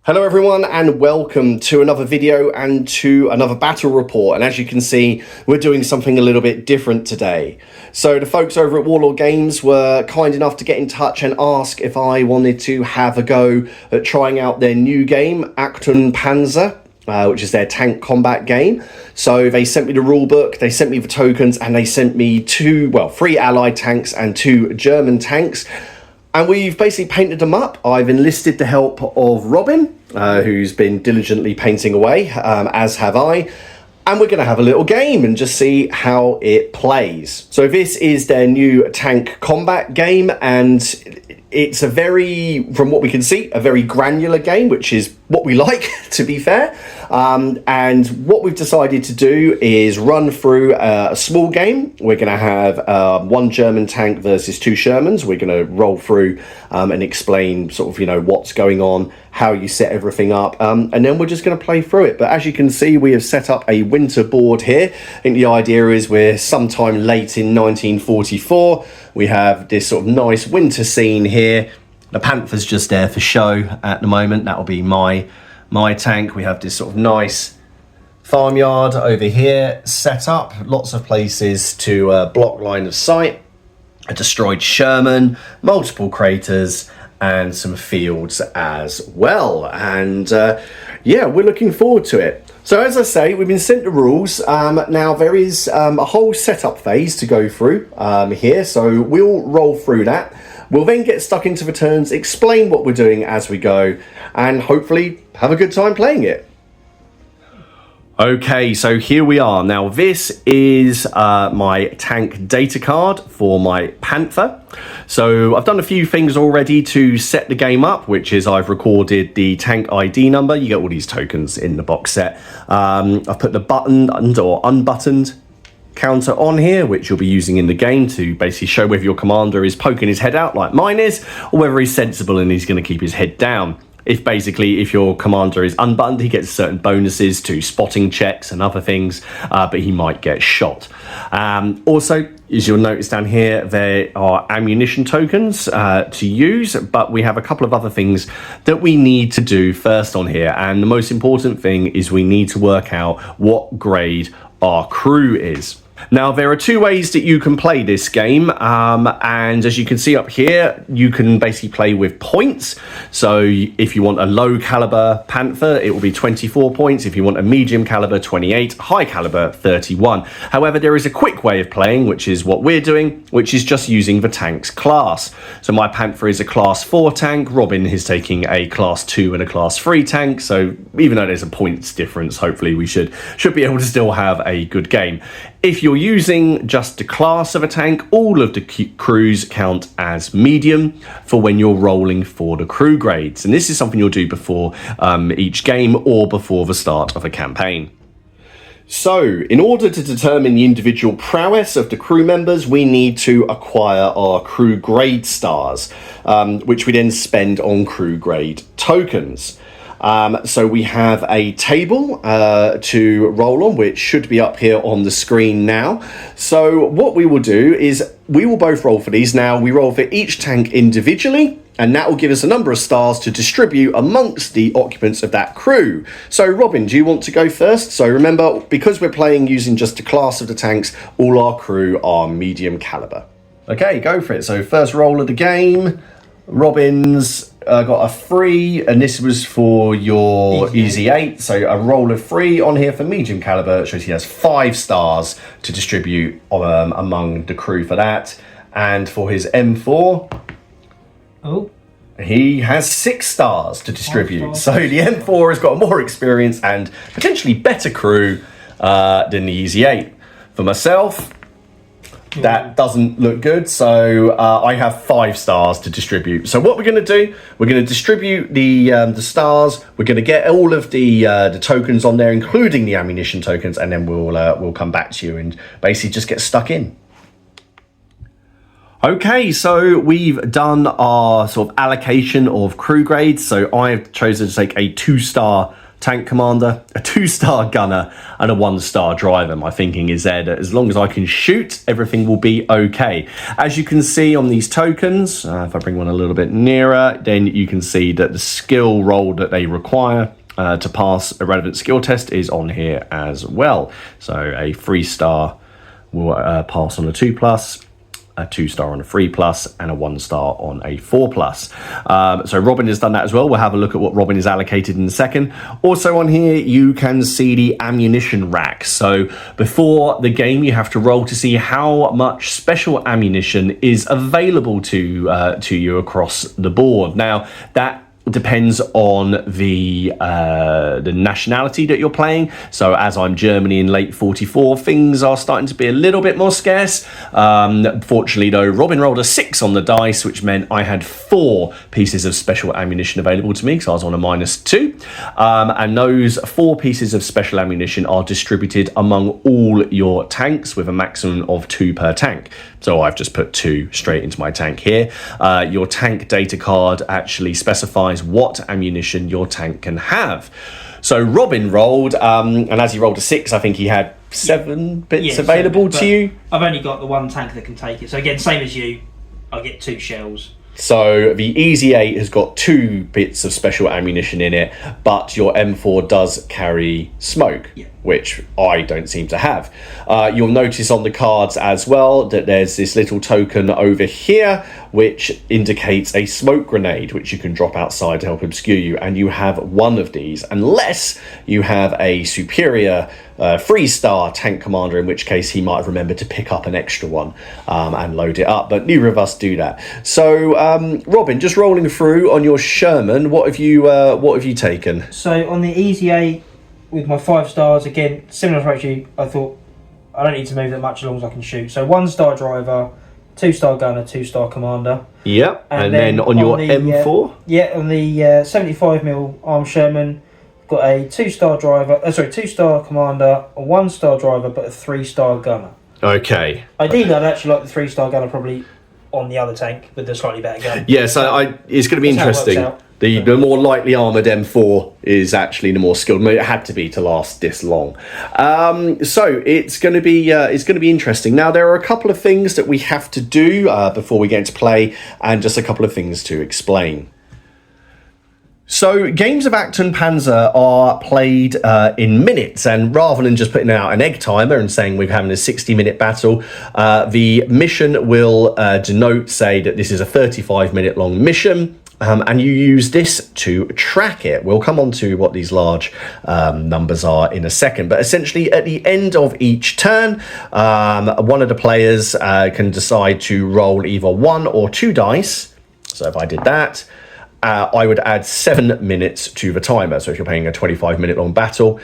Hello everyone and welcome to another video and to another battle report, and as you can see we're doing something a little bit different today. So the folks over at Warlord Games were kind enough to get in touch and ask if I wanted to have a go at trying out their new game, Achtung Panzer, which is their tank combat game. So they sent me the rule book, they sent me the tokens, and they sent me three allied tanks and 2 German tanks. And we've basically painted them up. I've enlisted the help of Robin, who's been diligently painting away, as have I. And we're going to have a little game and just see how it plays. So this is their new tank combat game, and it's a from what we can see, a very granular game, which is what we like, to be fair. And what we've decided to do is run through a small game. We're going to have 1 German tank versus 2 Shermans. We're going to roll through and explain sort of, what's going on, how you set everything up, and then we're just going to play through it. But as you can see, we have set up a winter board here. I think the idea is we're sometime late in 1944. We have this sort of nice winter scene here. The Panthers just there for show at the moment. That'll be my tank. We have this sort of nice farmyard over here set up. Lots of places to block line of sight. A destroyed Sherman, multiple craters, and some fields as well. And yeah, we're looking forward to it. So as I say, we've been sent the rules. Now there is a whole setup phase to go through here, so we'll roll through that. We'll then get stuck into the turns, explain what we're doing as we go, and hopefully have a good time playing it. Okay, so here we are. Now this is my tank data card for my Panther. So I've done a few things already to set the game up, which is I've recorded the tank ID number. You get all these tokens in the box set. I've put the buttoned or unbuttoned counter on here, which you'll be using in the game to basically show whether your commander is poking his head out like mine is, or whether he's sensible and he's going to keep his head down. If your commander is unbuttoned, he gets certain bonuses to spotting checks and other things, but he might get shot. Also, as you'll notice down here, there are ammunition tokens to use, but we have a couple of other things that we need to do first on here. And the most important thing is we need to work out what grade our crew is. Now, there are 2 ways that you can play this game, and as you can see up here, you can basically play with points. So if you want a low caliber Panther, it will be 24 points. If you want a medium caliber, 28, high caliber, 31. However, there is a quick way of playing, which is what we're doing, which is just using the tank's class. So my Panther is a class 4 tank. Robin is taking a class 2 and a class 3 tank. So even though there's a points difference, hopefully we should be able to still have a good game. If you're using just the class of a tank, all of the crews count as medium for when you're rolling for the crew grades. And this is something you'll do before each game or before the start of a campaign. So, in order to determine the individual prowess of the crew members, we need to acquire our crew grade stars, which we then spend on crew grade tokens. So we have a table to roll on, which should be up here on the screen now. So what we will do is we will both roll for these. Now we roll for each tank individually, and that will give us a number of stars to distribute amongst the occupants of that crew. So Robin, do you want to go first? So remember, because we're playing using just the class of the tanks, all our crew are medium caliber. Okay, go for it. So first roll of the game, Robin's got a 3, and this was for your Easy 8. So a roll of 3 on here for medium caliber. It shows he has 5 stars to distribute among the crew for that. And for his M4, he has 6 stars to distribute. So the M4 has got more experience and potentially better crew than the Easy 8. For myself, that doesn't look good, so I have 5 stars to distribute. So what we're going to do, we're going to distribute the stars. We're going to get all of the tokens on there, including the ammunition tokens, and then we'll come back to you and basically just get stuck in. Okay, so we've done our sort of allocation of crew grades. So I've chosen to take a 2-star tank commander, a 2-star gunner, and a 1-star driver. My thinking is there that as long as I can shoot, everything will be okay. As you can see on these tokens, if I bring one a little bit nearer, then you can see that the skill roll that they require to pass a relevant skill test is on here as well. So a 3-star will pass on a 2+, a 2-star on a 3+, and a 1-star on a 4+. So Robin has done that as well. We'll have a look at what Robin is allocated in a second. Also on here, you can see the ammunition rack. So before the game, you have to roll to see how much special ammunition is available to you across the board. Now, that depends on the nationality that you're playing. So as I'm Germany in late 44, things are starting to be a little bit more scarce. Fortunately though, Robin rolled a 6 on the dice, which meant I had 4 pieces of special ammunition available to me, because I was on a -2. And those 4 pieces of special ammunition are distributed among all your tanks with a maximum of 2 per tank. So I've just put 2 straight into my tank here. Your tank data card actually specifies what ammunition your tank can have. So Robin rolled, and as he rolled a 6, I think he had 7 bits available to you. I've only got the 1 tank that can take it. So again, same as you, I get 2 shells. So the Easy 8 has got 2 bits of special ammunition in it, but your M4 does carry smoke, which I don't seem to have. You'll notice on the cards as well that there's this little token over here which indicates a smoke grenade, which you can drop outside to help obscure you, and you have 1 of these, unless you have a superior 3-star tank commander, in which case he might have remembered to pick up an extra one and load it up, but neither of us do that. So Robin, just rolling through on your Sherman, what have you taken? So on the Easy 8 with my 5 stars, again similar approach to you, I thought I don't need to move that much as long as I can shoot. So 1-star driver, 2-star gunner, 2-star commander. Yep, and then on your M4? On the 75mm arm Sherman, got a 2-star driver, 2-star commander, a 1-star driver, but a 3-star gunner. Okay. Ideally, I'd actually like the 3-star gunner probably on the other tank with the slightly better gun. Yeah, so it's going to be interesting. The more lightly armoured M4 is actually the more skilled. It had to be to last this long. So it's going to be interesting. Now there are a couple of things that we have to do before we get into play, and just a couple of things to explain. So games of Achtung Panzer are played in minutes, and rather than just putting out an egg timer and saying we're having a 60-minute battle, the mission will denote, say, that this is a 35-minute long mission. And you use this to track it. We'll come on to what these large numbers are in a second. But essentially, at the end of each turn, one of the players can decide to roll either 1 or 2 dice. So if I did that, I would add 7 minutes to the timer. So if you're playing a 25-minute long battle,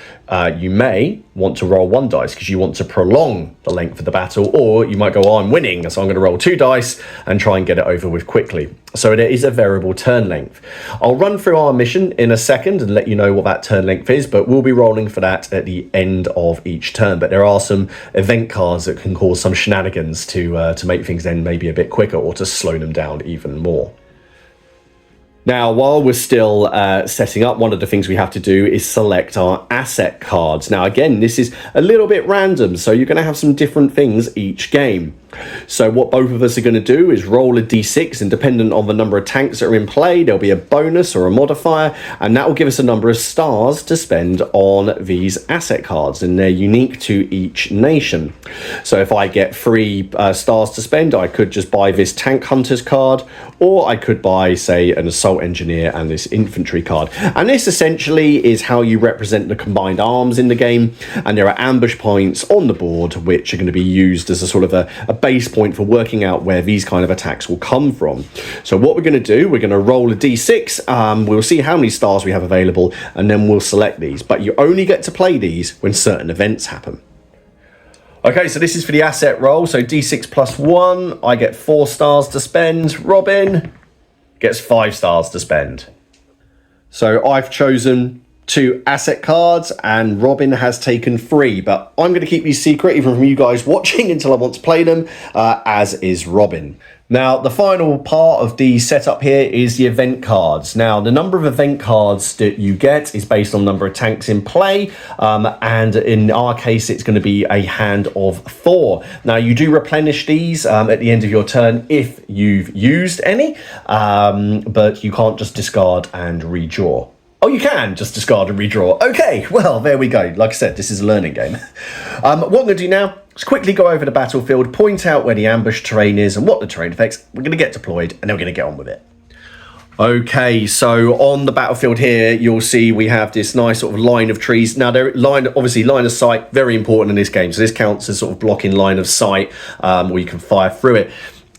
you may want to roll 1 dice because you want to prolong the length of the battle, or you might go, oh, I'm winning, so I'm going to roll 2 dice and try and get it over with quickly. So there is a variable turn length. I'll run through our mission in a second and let you know what that turn length is, but we'll be rolling for that at the end of each turn. But there are some event cards that can cause some shenanigans to make things end maybe a bit quicker, or to slow them down even more. Now, while we're still setting up, one of the things we have to do is select our asset cards. Now, again, this is a little bit random, so you're going to have some different things each game. So what both of us are going to do is roll a d6, and dependent on the number of tanks that are in play, there'll be a bonus or a modifier, and that will give us a number of stars to spend on these asset cards, and they're unique to each nation. So if I get 3 stars to spend, I could just buy this tank hunters card, or I could buy, say, an assault engineer and this infantry card. And this essentially is how you represent the combined arms in the game, and there are ambush points on the board which are going to be used as a sort of a base point for working out where these kind of attacks will come from. So what we're going to do, we're going to roll a d6, we'll see how many stars we have available, and then we'll select these. But you only get to play these when certain events happen. Okay, so this is for the asset roll. So d6 plus 1, I get 4 stars to spend. Robin gets 5 stars to spend. So I've chosen 2 asset cards, and Robin has taken 3, but I'm going to keep these secret even from you guys watching until I want to play them, as is Robin. Now, the final part of the setup here is the event cards. Now, the number of event cards that you get is based on the number of tanks in play, and in our case, it's going to be a hand of 4. Now, you do replenish these at the end of your turn if you've used any, but you can't just discard and redraw. Oh, you can just discard and redraw. Okay, well, there we go. Like I said, this is a learning game. What I'm going to do now is quickly go over the battlefield, point out where the ambush terrain is and what the terrain affects. We're going to get deployed, and then we're going to get on with it. Okay, so on the battlefield here, you'll see we have this nice sort of line of trees. Now, obviously, line of sight, very important in this game. So this counts as sort of blocking line of sight, where you can fire through it.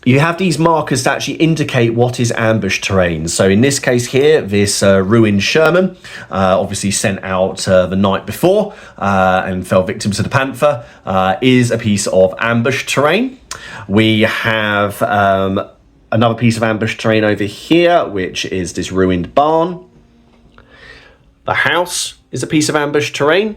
You have these markers to actually indicate what is ambush terrain. So in this case here, this ruined Sherman, obviously sent out the night before and fell victim to the Panther, is a piece of ambush terrain. We have another piece of ambush terrain over here, which is this ruined barn. The house is a piece of ambush terrain.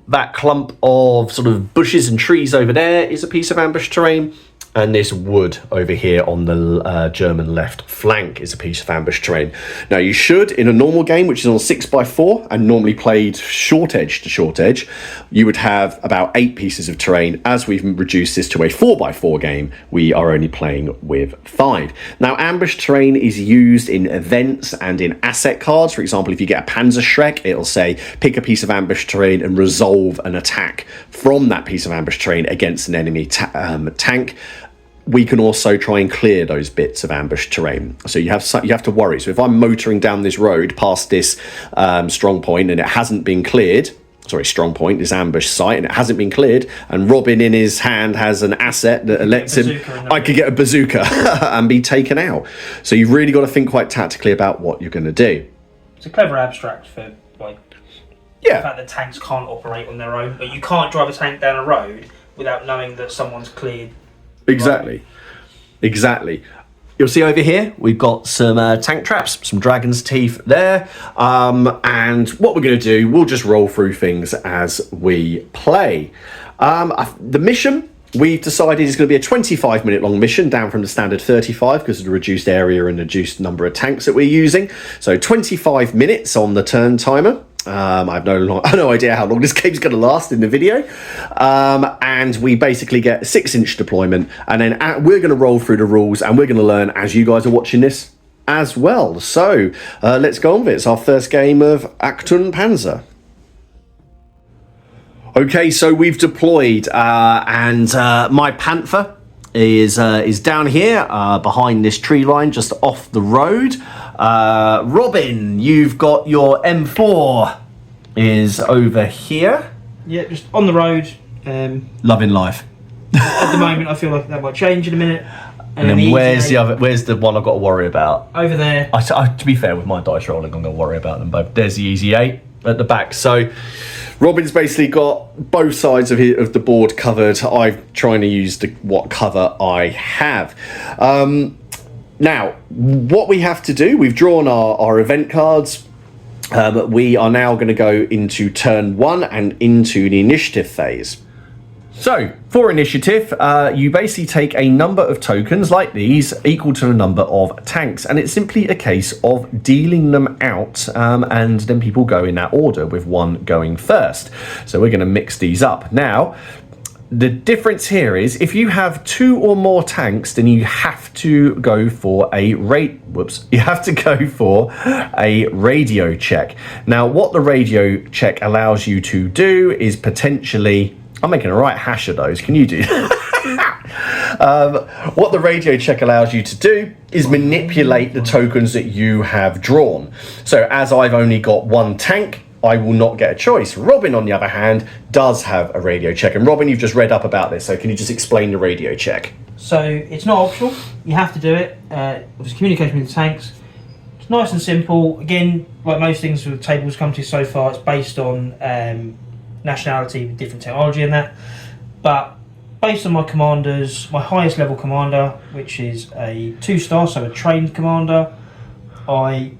That clump of sort of bushes and trees over there is a piece of ambush terrain. And this wood over here on the German left flank is a piece of ambush terrain. Now, you should, in a normal game, which is on 6x4 and normally played short edge to short edge, you would have about 8 pieces of terrain. As we've reduced this to a 4x4 game, we are only playing with 5. Now, ambush terrain is used in events and in asset cards. For example, if you get a Panzer Shrek, it'll say, pick a piece of ambush terrain and resolve an attack from that piece of ambush terrain against an enemy tank. We can also try and clear those bits of ambush terrain. So you have to worry. So if I'm motoring down this road past this strong point and it hasn't been cleared, strong point, this ambush site, and it hasn't been cleared, and Robin in his hand has an asset that lets him, I could get a bazooka and be taken out. So you've really got to think quite tactically about what you're going to do. It's a clever abstract for, like, the fact that tanks can't operate on their own, but you can't drive a tank down a road without knowing that someone's cleared. Exactly. You'll see over here, we've got some tank traps, some dragon's teeth there. And what we're going to do, we'll just roll through things as we play. The mission, we've decided is going to be a 25-minute long mission, down from the standard 35 because of the reduced area and reduced number of tanks that we're using. So 25 minutes on the turn timer. I have no idea how long this game's going to last in the video. And we basically get a 6-inch deployment, and then we're going to roll through the rules and we're going to learn as you guys are watching this as well. So let's go on with it. It's our first game of Achtung Panzer. Okay, so we've deployed, and my Panther is down here behind this tree line just off the road. Robin, you've got your M4 is over here. Yeah, just on the road. Loving life. At the moment, I feel like that might change in a minute. And then where's the one I've got to worry about? Over there. To be fair, with my dice rolling, I'm going to worry about them both. There's the Easy 8 at the back. So Robin's basically got both sides of the board covered. I'm trying to use what cover I have. Now, what we have to do, we've drawn our event cards. We are now going to go into turn 1 and into the initiative phase. So, for initiative, you basically take a number of tokens like these equal to a number of tanks, and it's simply a case of dealing them out, and then people go in that order, with one going first. So we're going to mix these up. Now, the difference here is if you have 2 or more tanks, then you have to go for a radio check. Now, what the radio check allows you to do is potentially, I'm making a right hash of those. Can you do what the radio check allows you to do is manipulate the tokens that you have drawn. So as I've only got 1 tank, I will not get a choice. Robin, on the other hand, does have a radio check. And Robin, you've just read up about this, so can you just explain the radio check? So it's not optional. You have to do it. Obviously, communication with the tanks. It's nice and simple. Again, like most things with tables come to so far, it's based on nationality with different technology and that. But based on my commanders, my highest level commander, which is a 2-star, so a trained commander, I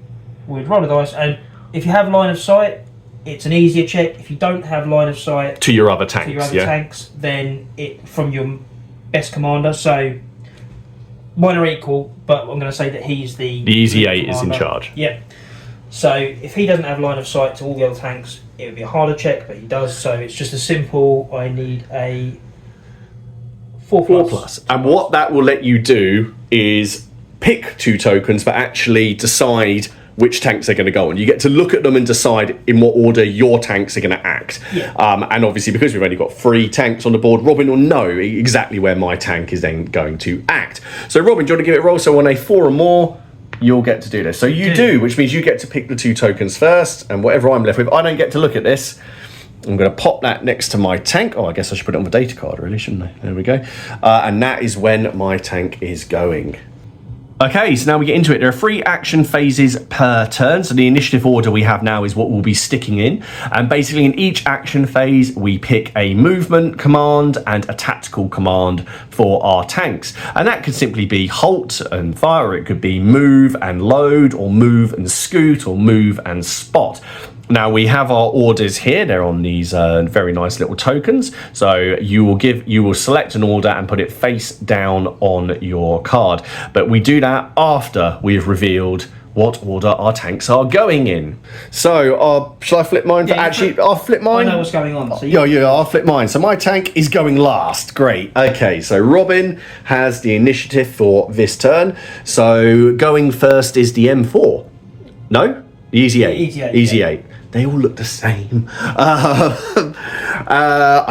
would roll the dice, and If you have line of sight, it's an easier check. If you don't have line of sight to your other tanks, tanks, then it from your best commander. So mine are equal, but I'm going to say that he's the Easy Eight is in charge. Yep. So if he doesn't have line of sight to all the other tanks, it would be a harder check, but he does. So it's just a simple. I need a 4+. And what that will let you do is pick 2 tokens, but actually decide which tanks they're going to go on. You get to look at them and decide in what order your tanks are going to act. Yeah. And obviously, because we've only got 3 tanks on the board, Robin will know exactly where my tank is then going to act. So Robin, do you want to give it a roll? So on a 4 or more, you'll get to do this. So you do, which means you get to pick the 2 tokens first, and whatever I'm left with, I don't get to look at this. I'm going to pop that next to my tank. Oh, I guess I should put it on the data card, really, shouldn't I? There we go. And that is when my tank is going. Okay, so now we get into it. There are 3 action phases per turn. So the initiative order we have now is what we'll be sticking in. And basically in each action phase, we pick a movement command and a tactical command for our tanks. And that could simply be halt and fire, or it could be move and load, or move and scoot, or move and spot. Now we have our orders here. They're on these very nice little tokens. So you will select an order and put it face down on your card. But we do that after we've revealed what order our tanks are going in. So shall I flip mine? I'll flip mine. I know what's going on. So I'll flip mine. So my tank is going last. Great. Okay, so Robin has the initiative for this turn. So going first is the M4. No? The Easy Eight. Easy Eight. They all look the same. I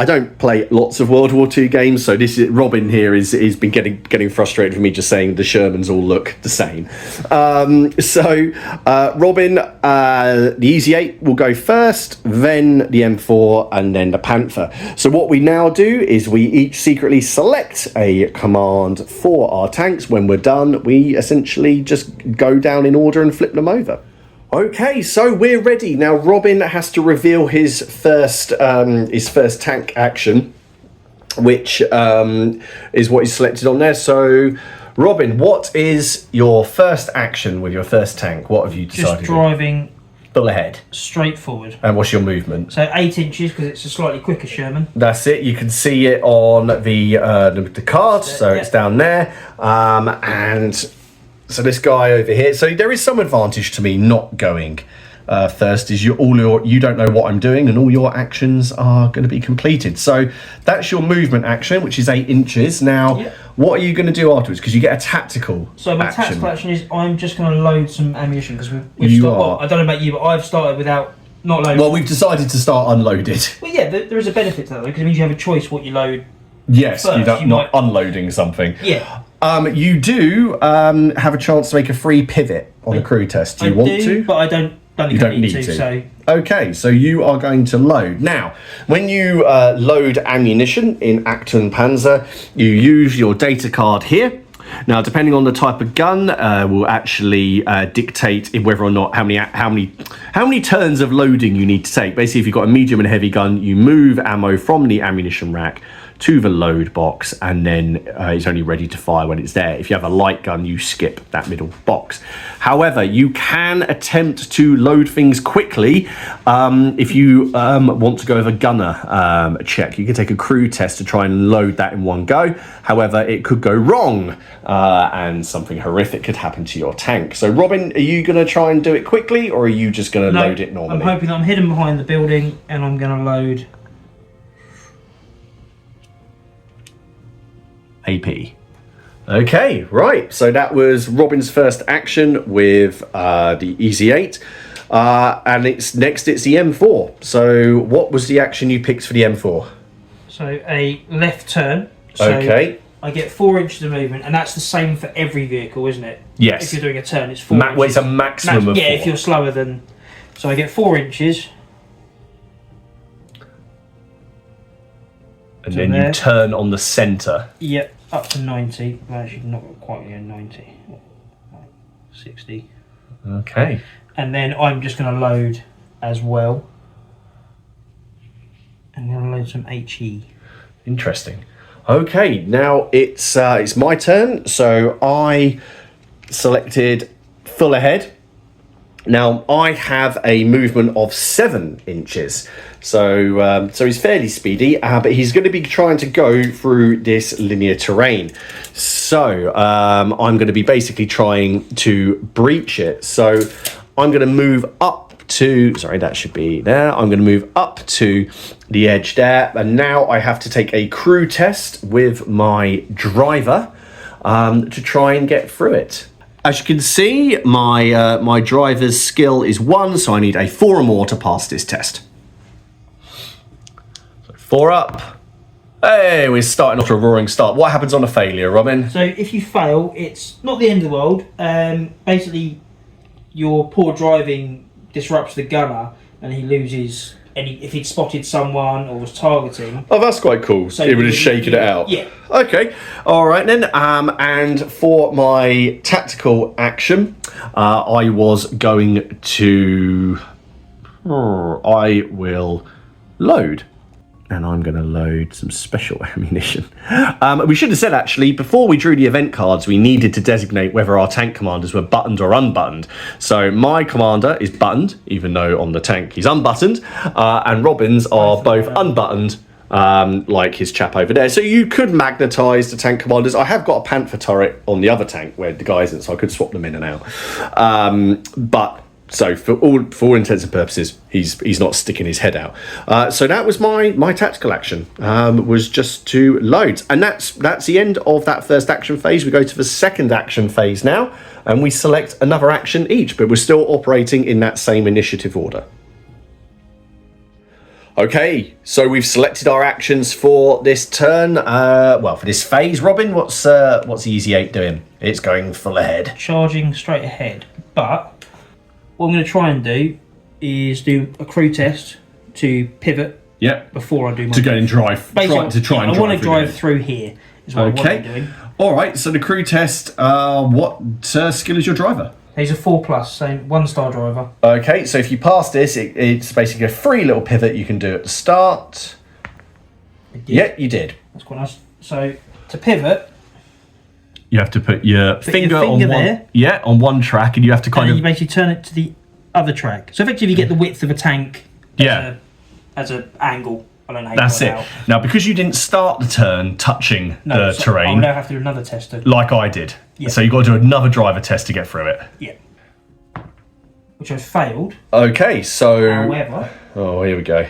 don't play lots of World War II games, so this is Robin here is been getting frustrated with me just saying the Shermans all look the same. Robin, the Easy Eight will go first, then the M4, and then the Panther. So what we now do is we each secretly select a command for our tanks. When we're done, we essentially just go down in order and flip them over. Okay, so we're ready. Now Robin has to reveal his first tank action, which is what he's selected on there. So Robin, what is your first action with your first tank? What have you decided? Just driving full ahead. Straight forward. And what's your movement? So 8 inches, because it's a slightly quicker Sherman. That's it. You can see it on the card, so it's down there. And so this guy over here, so there is some advantage to me not going first, is you don't know what I'm doing and all your actions are going to be completed. So that's your movement action, which is 8 inches. Now, what are you going to do afterwards? Because you get a tactical So my tactical action is I'm just going to load some ammunition, because I don't know about you, but I've started without not loading. Well, we've decided to start unloaded. Well, yeah, there is a benefit to that, because it means you have a choice what you load. Yes, first. you're not unloading something. Yeah. You do have a chance to make a free pivot on a crew test. Do you want to? But I don't need to. So. Okay, so you are going to load. Now, when you load ammunition in Achtung Panzer, you use your data card here. Now, depending on the type of gun, will actually dictate whether or not how many turns of loading you need to take. Basically, if you've got a medium and heavy gun, you move ammo from the ammunition rack to the load box, and then it's only ready to fire when it's there. If you have a light gun, you skip that middle box. However, you can attempt to load things quickly if you want to go with a gunner check. You can take a crew test to try and load that in one go. However, it could go wrong and something horrific could happen to your tank. So Robin, are you going to try and do it quickly, or are you just going to load it normally? I'm hoping that I'm hidden behind the building and I'm going to load AP. Okay, right. So that was Robin's first action with the Easy 8. And it's the M4. So what was the action you picked for the M4? So a left turn. So okay. I get 4 inches of movement, and that's the same for every vehicle, isn't it? Yes. If you're doing a turn, it's 4 inches. Well, it's a maximum of 4. Yeah, if you're slower than... So I get 4 inches. And then you turn on the centre. Yep, up to 90. Well, actually, not quite 90. 60. Okay. And then I'm just going to load as well. I'm going to load some HE. Interesting. Okay, now it's my turn. So I selected full ahead. Now, I have a movement of 7 inches, so he's fairly speedy, but he's going to be trying to go through this linear terrain. So I'm going to be basically trying to breach it. So I'm going to move up to, sorry, that should be there. I'm going to move up to the edge there, and now I have to take a crew test with my driver to try and get through it. As you can see, my driver's skill is 1, so I need a 4 or more to pass this test. So 4 up. Hey, we're starting off to a roaring start. What happens on a failure, Robin? So if you fail, it's not the end of the world. Basically, your poor driving disrupts the gunner, and he loses if he'd spotted someone or was targeting. Oh, that's quite cool. So it would have shaken it out. Yeah. Okay. All right then. And for my tactical action, I was going to. I will load. And I'm going to load some special ammunition. We should have said, actually, before we drew the event cards, we needed to designate whether our tank commanders were buttoned or unbuttoned. So my commander is buttoned, even though on the tank he's unbuttoned. And Robin's are both unbuttoned, like his chap over there. So you could magnetise the tank commanders. I have got a Panther turret on the other tank where the guy isn't, so I could swap them in and out. So for all intents and purposes, he's not sticking his head out. So that was my tactical action, was just to load. And that's the end of that first action phase. We go to the second action phase now, and we select another action each, but we're still operating in that same initiative order. Okay, so we've selected our actions for this turn. For this phase. Robin, what's the Easy 8 doing? It's going full ahead. Charging straight ahead, but what I'm going to try and do is do a crew test to pivot. Yeah. Before I do my to go and drive. I want to drive through here. Is what I want to be doing. All right. So the crew test. What skill is your driver? He's a 4+, so 1-star driver. Okay. So if you pass this, it's basically a free little pivot you can do at the start. Yeah, you did. That's quite nice. So to pivot, you have to put your finger on there. On one track, and you have to and you basically turn it to the other track. So effectively, you get the width of a tank. As an angle. I don't know how that's it. Out. Now, because you didn't start the turn touching the terrain, I'll now have to do another test. Like I did. Yeah. So you've got to do another driver test to get through it. Yeah. Which I failed. Okay, so. However. Oh, here we go.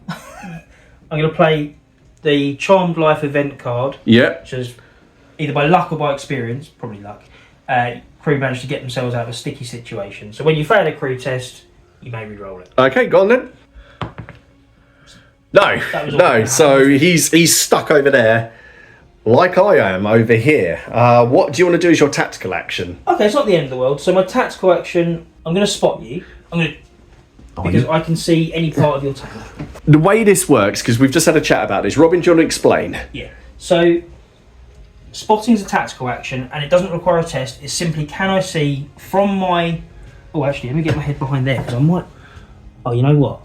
I'm going to play the Charmed Life event card. Yeah. Which is either by luck or by experience, probably luck. Crew managed to get themselves out of a sticky situation. So when you fail a crew test, you may re-roll it. Okay, go on then. No. So he's stuck over there, like I am over here. What do you want to do as your tactical action? Okay, it's not the end of the world. So my tactical action, I'm going to spot you. Because I can see any part of your tank. The way this works, because we've just had a chat about this. Robin, do you want to explain? Yeah. So spotting is a tactical action, and it doesn't require a test. It's simply, can I see from my... Oh, actually, let me get my head behind there, because I might... Oh, you know what?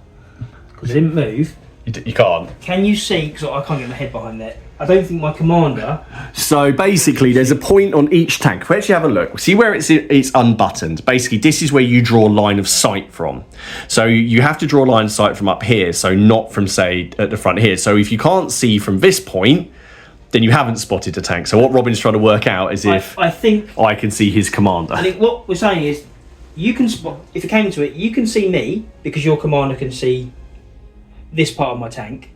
Because I didn't move. You can't. Can you see? Because I can't get my head behind there. I don't think my commander... So basically, there's a point on each tank. Let's have a look. See where it's unbuttoned. Basically, this is where you draw line of sight from. So you have to draw line of sight from up here, so not from, say, at the front here. So if you can't see from this point, then you haven't spotted a tank. So what Robin's trying to work out is if I think I can see his commander. I think what we're saying is, you can spot... If it came to it, you can see me, because your commander can see this part of my tank.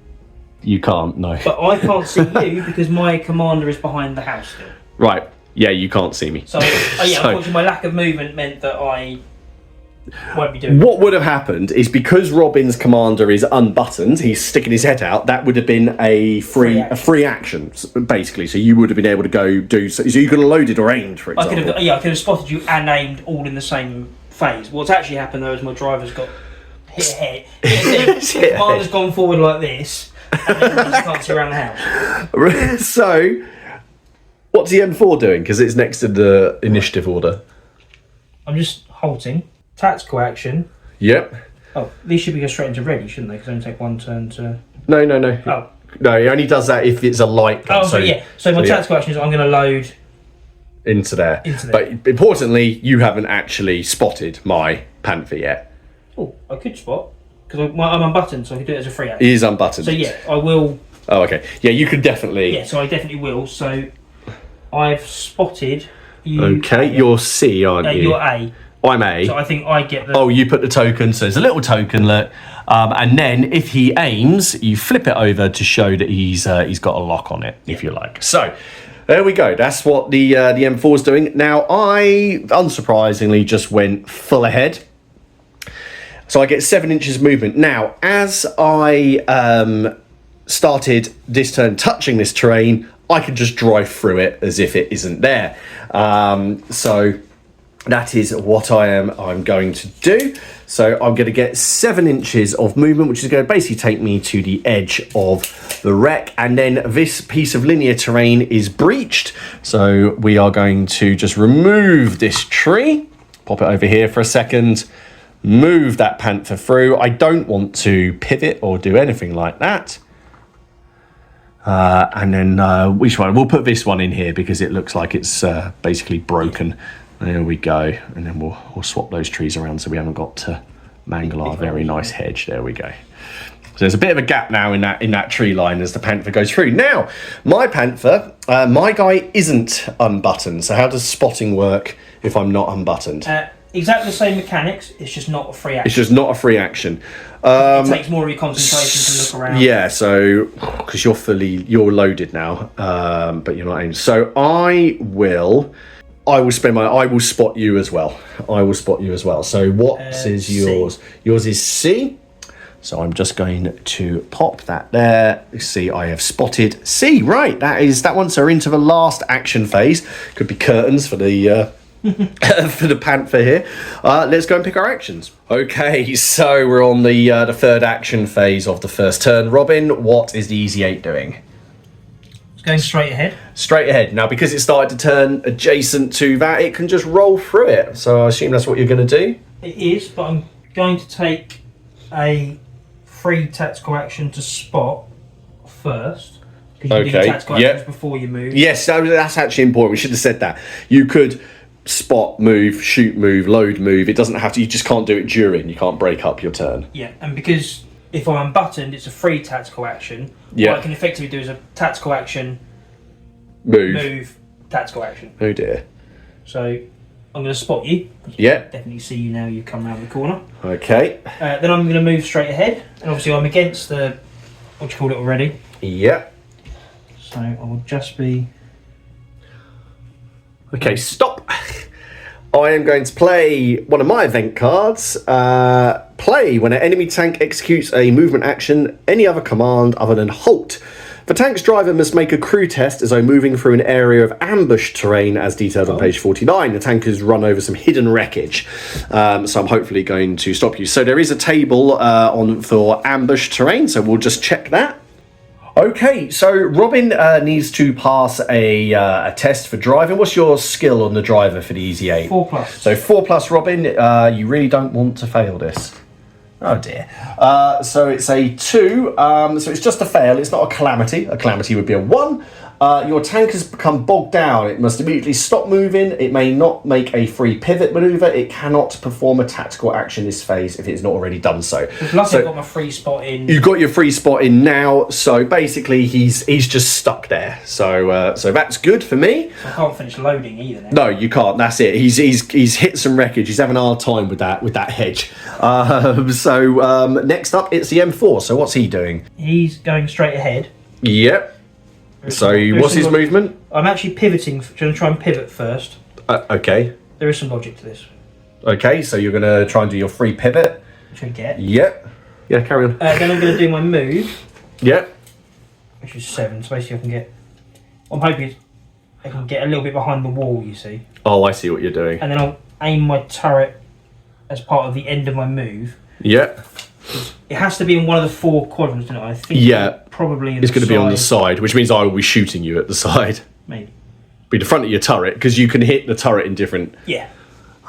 You can't, no. But I can't see you because my commander is behind the house still. Right. Yeah, you can't see me. So, unfortunately, my lack of movement meant that I won't be doing What would have happened is, because Robin's commander is unbuttoned, he's sticking his head out, that would have been a free action, basically. So you would have been able to go do... So you could have loaded or aimed, for example. I could have spotted you and aimed all in the same phase. What's actually happened, though, is my driver's got hit ahead. The commander's gone forward like this, and then he just can't see around the house. So, what's the M4 doing? Because it's next to the initiative order. I'm just halting. Tactical action. Yep. Oh, these should be go straight into ready, shouldn't they? Because they only take one turn to... No. Oh. No, he only does that if it's a light gun. So my tactical action is I'm going to load... Into there. But importantly, you haven't actually spotted my Panther yet. Oh, I could spot because I'm unbuttoned, so I could do it as a free action. He is unbuttoned. So yeah, I will. Oh, okay. Yeah, you could definitely. Yeah, so I definitely will. So I've spotted you. Okay, you're C, aren't you? You're A. I'm A. So I think I get the. Oh, you put the token, so there's a little token, look. And then if he aims, you flip it over to show that he's got a lock on it, if you like. So there we go. That's what the M4 is doing. Now, I, unsurprisingly, just went full ahead. So I get 7 inches movement. Now, as I started this turn touching this terrain, I can just drive through it as if it isn't there. So that is what I'm going to do. So I'm going to get 7 inches of movement, which is going to basically take me to the edge of the wreck. And then this piece of linear terrain is breached. So we are going to just remove this tree, pop it over here for a second, move that Panther through. I don't want to pivot or do anything like that. And then which one? We'll put this one in here because it looks like it's basically broken. There we go. And then we'll swap those trees around so we haven't got to mangle our very nice hedge. There we go. So there's a bit of a gap now in that tree line as the Panther goes through. Now, my Panther, my guy isn't unbuttoned. So how does spotting work if I'm not unbuttoned? Exactly the same mechanics. It's just not a free action. It's just not a free action. It takes more of your concentration to look around. Yeah, so because you're loaded now, but you're not aimed. So I will spot you as well. I will spot you as well. So what is yours? C. Yours is C. So I'm just going to pop that there. See, I have spotted C. Right, that one. So we're into the last action phase. Could be curtains for the for the Panther here. Let's go and pick our actions. Okay, so we're on the third action phase of the first turn. Robin, what is the Easy 8 doing? It's going straight ahead. Straight ahead. Now, because it started to turn adjacent to that, it can just roll through it. So I assume that's what you're going to do? It is, but I'm going to take a free tactical action to spot first. Because you do your tactical actions before you move. Yes, that's actually important. We should have said that. You could spot, move, shoot, move, load, move. It doesn't have to. You just can't do it during. You can't break up your turn. Yeah, and because if I'm unbuttoned, it's a free tactical action. Yeah. What I can effectively do is a tactical action, move, tactical action. Oh dear. So I'm going to spot you. Yeah. Definitely see you now. You come around the corner. Okay. Then I'm going to move straight ahead, and obviously I'm against the what you called it already. Yeah. So I will just be. Okay, stop. I am going to play one of my event cards. Play when an enemy tank executes a movement action, any other command other than halt. The tank's driver must make a crew test as though moving through an area of ambush terrain as detailed on page 49. The tank has run over some hidden wreckage. So I'm hopefully going to stop you. So there is a table for ambush terrain, so we'll just check that. Okay, so Robin needs to pass a test for driving. What's your skill on the driver for the Easy 8? 4+. So 4+, Robin. You really don't want to fail this. Oh dear. So it's a 2. So it's just a fail. It's not a calamity. A calamity would be a 1. Your tank has become bogged down. It must immediately stop moving. It may not make a free pivot maneuver. It cannot perform a tactical action this phase if it's not already done so. Luckily, I've got my free spot in. You've got your free spot in now. So basically, he's just stuck there. So that's good for me. I can't finish loading either. Now. No, you can't. That's it. He's hit some wreckage. He's having a hard time with that hedge. Next up, it's the M4. So what's he doing? He's going straight ahead. Yep. So what's his movement? I'm actually pivoting. I'm going to try and pivot first. Okay. There is some logic to this. Okay, so you're going to try and do your free pivot. Which I get. Yep. Yeah, carry on. Then I'm going to do my move. Yep. Which is 7. So basically I can get... I'm hoping I can get a little bit behind the wall, you see. Oh, I see what you're doing. And then I'll aim my turret as part of the end of my move. Yep. It has to be in one of the 4 quadrants, doesn't it? I think probably in it's going to be on the side, which means I will be shooting you at the side. Maybe. Be the front of your turret, because you can hit the turret in different... Yeah.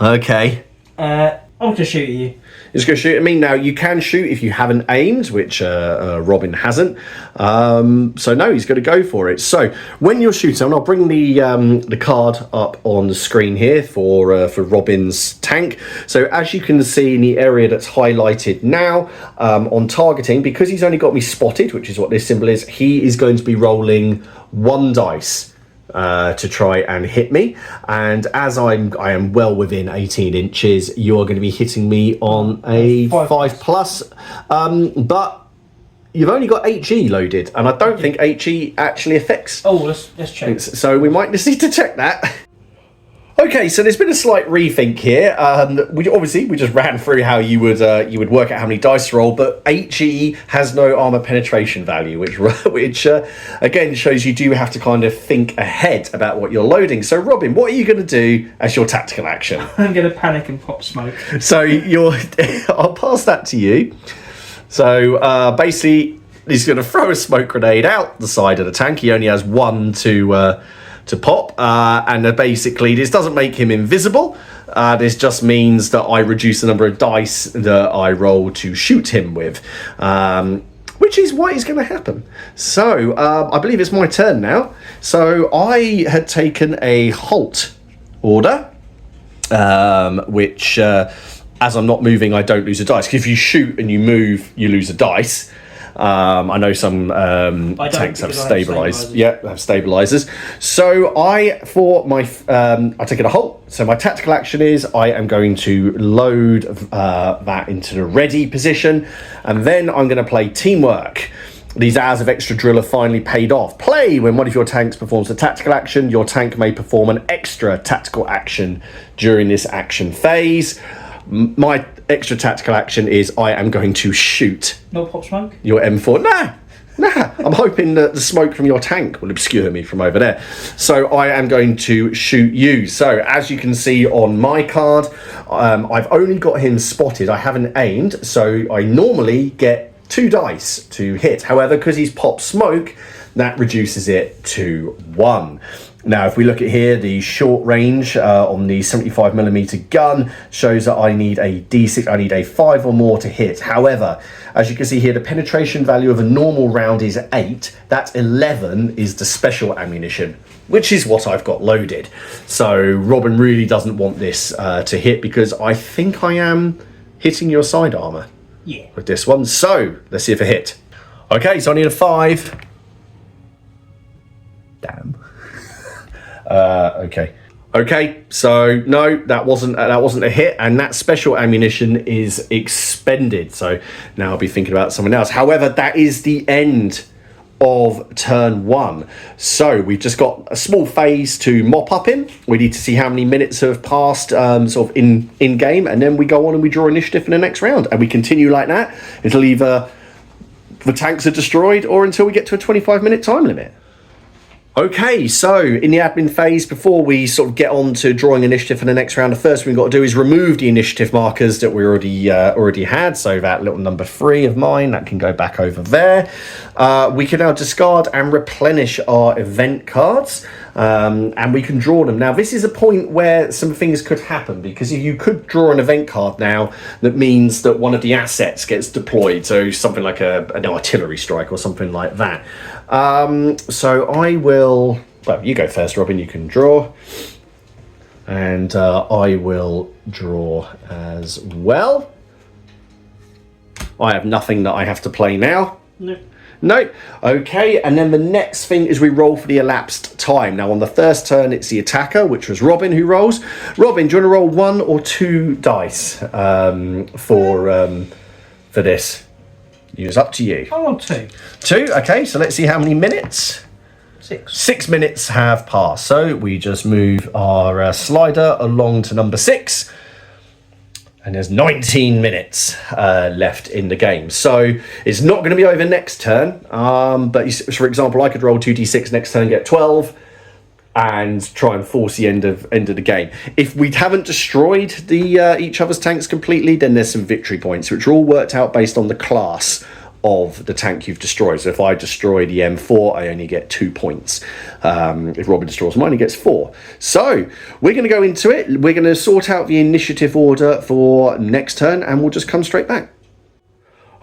Okay. I I'm going to shoot at you. He's going to shoot at me. Now, you can shoot if you haven't aimed, which Robin hasn't. So, no, he's going to go for it. So, when you're shooting, and I'll bring the card up on the screen here for Robin's tank. So, as you can see in the area that's highlighted now, on targeting, because he's only got me spotted, which is what this symbol is, he is going to be rolling 1 dice. To try and hit me, and as I am well within 18 inches, you are going to be hitting me on a 5+, but you've only got HE loaded, and I don't think HE actually affects. Oh, let's check. So we might just need to check that. Okay, so there's been a slight rethink here. We just ran through how you would work out how many dice to roll, but HE has no armor penetration value, which again shows you do have to kind of think ahead about what you're loading. So, Robin, what are you going to do as your tactical action? I'm going to panic and pop smoke. So I'll pass that to you. So basically, he's going to throw a smoke grenade out the side of the tank. He only has 1 to pop, and basically this doesn't make him invisible. This just means that I reduce the number of dice that I roll to shoot him with, which is what is going to happen. So I believe it's my turn now. So I had taken a halt order, which as I'm not moving, I don't lose a dice. If you shoot and you move, you lose a dice. I know some tanks have stabilizers. Yeah, have stabilizers. So I taken a halt. So my tactical action is I am going to load that into the ready position, and then I'm going to play teamwork. These hours of extra drill have finally paid off. Play when one of your tanks performs a tactical action. Your tank may perform an extra tactical action during this action phase. My extra tactical action is I am going to shoot. No pop smoke? Your M4. Nah. I'm hoping that the smoke from your tank will obscure me from over there. So I am going to shoot you. So as you can see on my card, I've only got him spotted. I haven't aimed. So I normally get 2 dice to hit. However, because he's popped smoke, that reduces it to 1. Now, if we look at here, the short range on the 75mm gun shows that I need a D6, I need a 5 or more to hit. However, as you can see here, the penetration value of a normal round is 8. That 11 is the special ammunition, which is what I've got loaded. So Robin really doesn't want this to hit, because I think I am hitting your side armor with this one. So let's see if it hit. Okay, so I need a 5. Damn. Okay, so no, that wasn't a hit, and that special ammunition is expended. So now I'll be thinking about something else. However, that is the end of turn 1. So we've just got a small phase to mop up in. We need to see how many minutes have passed sort of in game, and then we go on and we draw initiative in the next round, and we continue like that until either the tanks are destroyed or until we get to a 25-minute time limit. Okay, so in the admin phase, before we sort of get on to drawing initiative for the next round, the first thing we've got to do is remove the initiative markers that we already had. So that little number 3 of mine, that can go back over there. We can now discard and replenish our event cards, and we can draw them. Now, this is a point where some things could happen, because if you could draw an event card now, that means that one of the assets gets deployed. So something like an artillery strike or something like that. So I will, well, you go first, Robin, you can draw, and I will draw as well. I have nothing that I have to play now. No. Okay, and then the next thing is we roll for the elapsed time. Now on the first turn, it's the attacker, which was Robin, who rolls. Robin, do you want to roll 1 or 2 dice for this? It's up to you. I want 2. 2, okay, so let's see how many minutes. 6. 6 minutes have passed. So we just move our slider along to number 6. And there's 19 minutes left in the game. So it's not going to be over next turn. But for example, I could roll 2d6 next turn, get 12, and try and force the end of the game. If we haven't destroyed the each other's tanks completely, then there's some victory points, which are all worked out based on the class of the tank you've destroyed. So if I destroy the M4, I only get 2 points. If Robin destroys mine, he gets 4. So we're going to go into it. We're going to sort out the initiative order for next turn, and we'll just come straight back.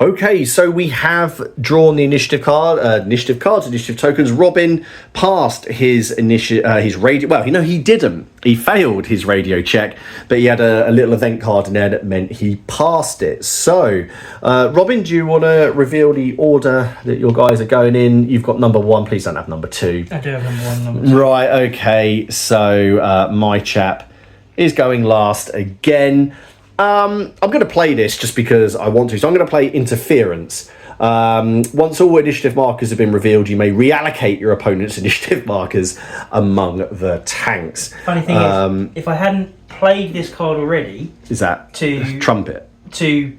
Okay, so we have drawn the initiative tokens. Robin passed his radio. Well, he didn't. He failed his radio check, but he had a little event card in there that meant he passed it. So, Robin, do you want to reveal the order that your guys are going in? You've got number 1. Please don't have number 2. I do have number 1, number 2. Right. Okay. So my chap is going last again. I'm going to play this just because I want to. So I'm going to play Interference. Once all initiative markers have been revealed, you may reallocate your opponent's initiative markers among the tanks. Funny thing is, if I hadn't played this card already... Is that to trumpet? To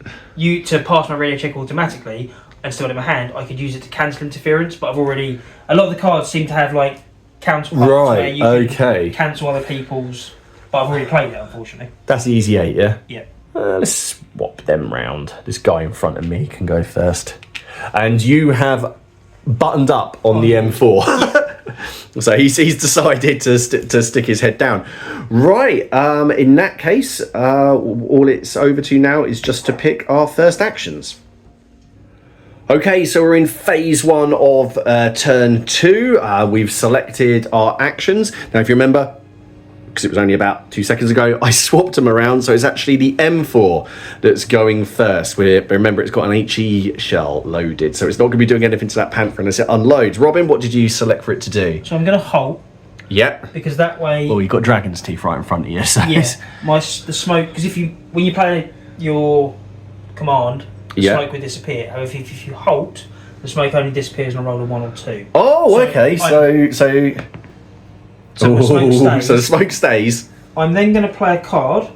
pass my radio check automatically and still in my hand, I could use it to cancel interference, but I've already... A lot of the cards seem to have, like, counterparts where you can cancel other people's... But I've already played it, unfortunately. That's the Easy 8, yeah? Yeah. Let's swap them round. This guy in front of me can go first. And you have buttoned up on the M4. So he's decided to stick his head down. Right, in that case, all it's over to now is just to pick our first actions. Okay, so we're in phase 1 of turn 2. We've selected our actions. Now, if you remember, because it was only about 2 seconds ago, I swapped them around, so it's actually the M4 that's going first. Remember, it's got an HE shell loaded, so it's not going to be doing anything to that Panther unless it unloads. Robin, what did you select for it to do? So I'm going to halt. Yep. Because that way... Well, you've got Dragon's Teeth right in front of you, so... Yeah, the smoke... Because when you play your command, the smoke would disappear. However, if you halt, the smoke only disappears on a roll of 1 or 2. Oh, okay, so the smoke stays. I'm then going to play a card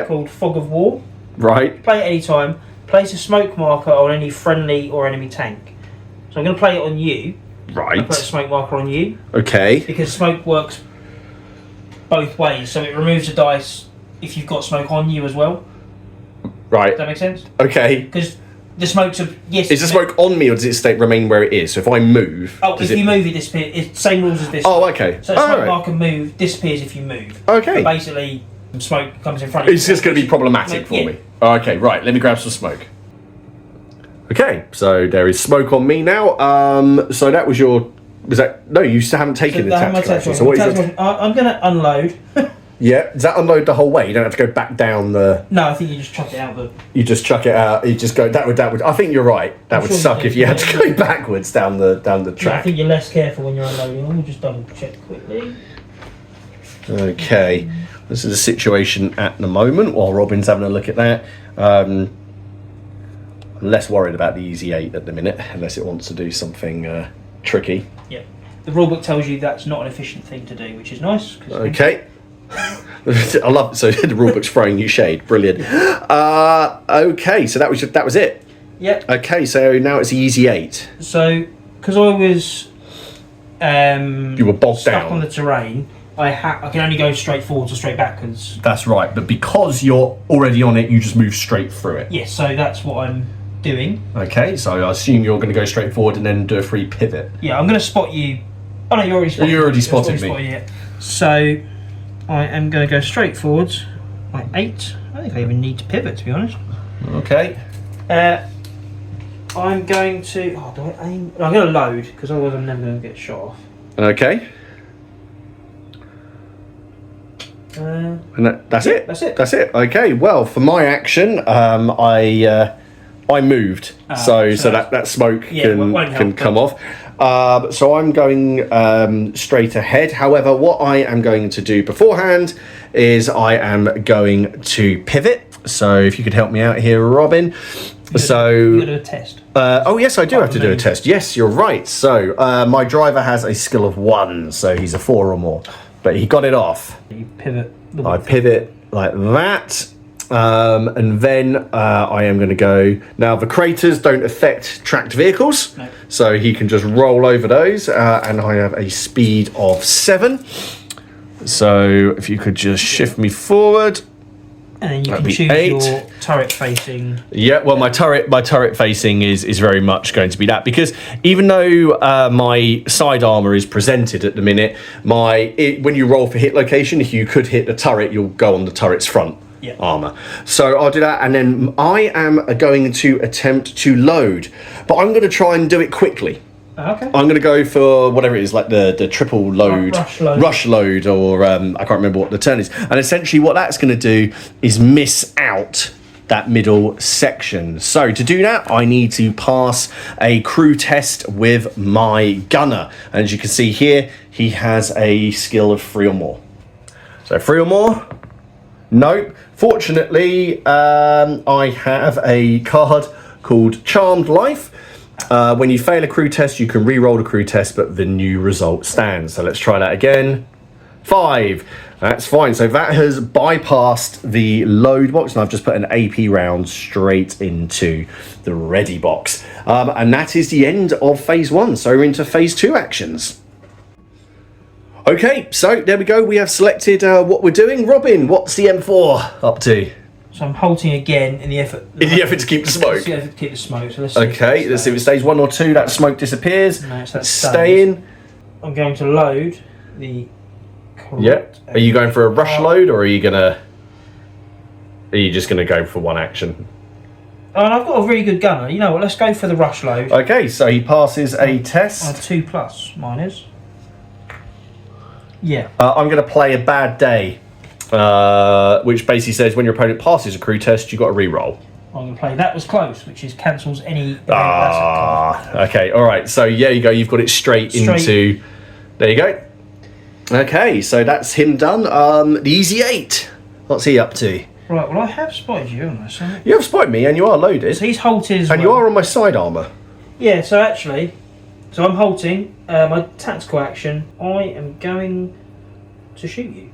called Fog of War. Right. Play it any time. Place a smoke marker on any friendly or enemy tank. So I'm going to play it on you. Right. I put a smoke marker on you. Okay. Because smoke works both ways. So it removes the dice if you've got smoke on you as well. Right. Does that make sense? Okay. Because the smoke's yes. Is the smoke on me, or does it remain where it is? So if I move, if you move, it disappears. It's same rules as this. Oh, okay. So smoke marker disappears if you move. Okay. But basically, smoke comes in front of you. It's just going to be problematic for me. Okay, right. Let me grab some smoke. Okay, so there is smoke on me now. So that was your. Was that no? You still haven't taken the tactical action. So what is it? I'm going to unload. Yeah, does that unload the whole way? You don't have to go back down the... No, I think you just chuck it out. You just chuck it out. You just go... That would. I think you're right. That would suck if you had to go backwards down the track. Yeah, I think you're less careful when you're unloading. We'll just double check quickly. Okay, this is the situation at the moment while Robin's having a look at that. I'm less worried about the Easy 8 at the minute, unless it wants to do something tricky. Yeah, the rulebook tells you that's not an efficient thing to do, which is nice. Okay. I love it. So the rulebook's throwing you shade. Brilliant. Okay, so that was it. Yep. Okay, so now it's Easy 8. So because I was you were bogged stuck down on the terrain, I can only go straight forwards or straight backwards. That's right, but because you're already on it, you just move straight through it. Yes, so that's what I'm doing. Okay, so I assume you're going to go straight forward and then do a free pivot. Yeah, I'm going to spot you. Oh no, you already spotted me. You already spotted me. So I am going to go straight forwards. Like 8. I think I even need to pivot, to be honest. Okay. I'm going to... Oh, do I aim? I'm going to load, because otherwise I'm never going to get shot off. Okay. And that's it? That's it. That's it. Okay, well, for my action, I moved. So that smoke can come off. So I'm going straight ahead. However, what I am going to do beforehand is I am going to pivot. So if you could help me out here, Robin. You got to do a test. Oh yes, I do have to do a test. Yes, you're right. So my driver has a skill of 1, so he's a 4 or more. But he got it off. You pivot. I pivot like that. And then I am going to go. Now the craters don't affect tracked vehicles, no. So he can just roll over those. And I have a speed of 7. So if you could just shift me forward. And then you That'd can be choose 8. your turret facing. Yeah, well, my turret facing is very much going to be that, because even though my side armor is presented at the minute, when you roll for hit location, if you could hit the turret, you'll go on the turret's front armor. So I'll do that, and then I am going to attempt to load, but I'm going to try and do it quickly. Okay. I'm going to go for whatever it is, like the triple load, rush load, or I can't remember what the term is. And essentially what that's going to do is miss out that middle section. So to do that, I need to pass a crew test with my gunner. And as you can see here, he has a skill of 3 or more. So 3 or more? Nope. Fortunately, I have a card called Charmed Life. When you fail a crew test, you can re-roll the crew test, but the new result stands. So let's try that again. 5. That's fine. So that has bypassed the load box, and I've just put an AP round straight into the ready box. And that is the end of phase 1. So we're into phase 2 actions. Okay, so there we go. We have selected what we're doing. Robin, what's the M4 up to? So I'm halting again in the effort. In the effort to keep the smoke. The effort to keep the smoke. So let's okay, let's see if it stays 1 or 2. That smoke disappears. No, so that's staying. I'm going to load the. Yep. Are you going for a rush load, or are you just gonna go for one action? Oh, and I've got a really good gunner. You know what? Let's go for the rush load. Okay, so he passes a test. 2+. Mine is. Yeah. I'm going to play a bad day, which basically says when your opponent passes a crew test, you've got to re-roll. I'm going to play That Was Close, which is cancels any event. Okay, all right. So yeah, you go. You've got it straight into. There you go. Okay, so that's him done. The Easy 8. What's he up to? Right. Well, I have spotted you, haven't I? So you have spotted me, and you are loaded. So he's halted as and you are on my side armor. Yeah. So actually. So I'm halting, my tactical action, I am going to shoot you.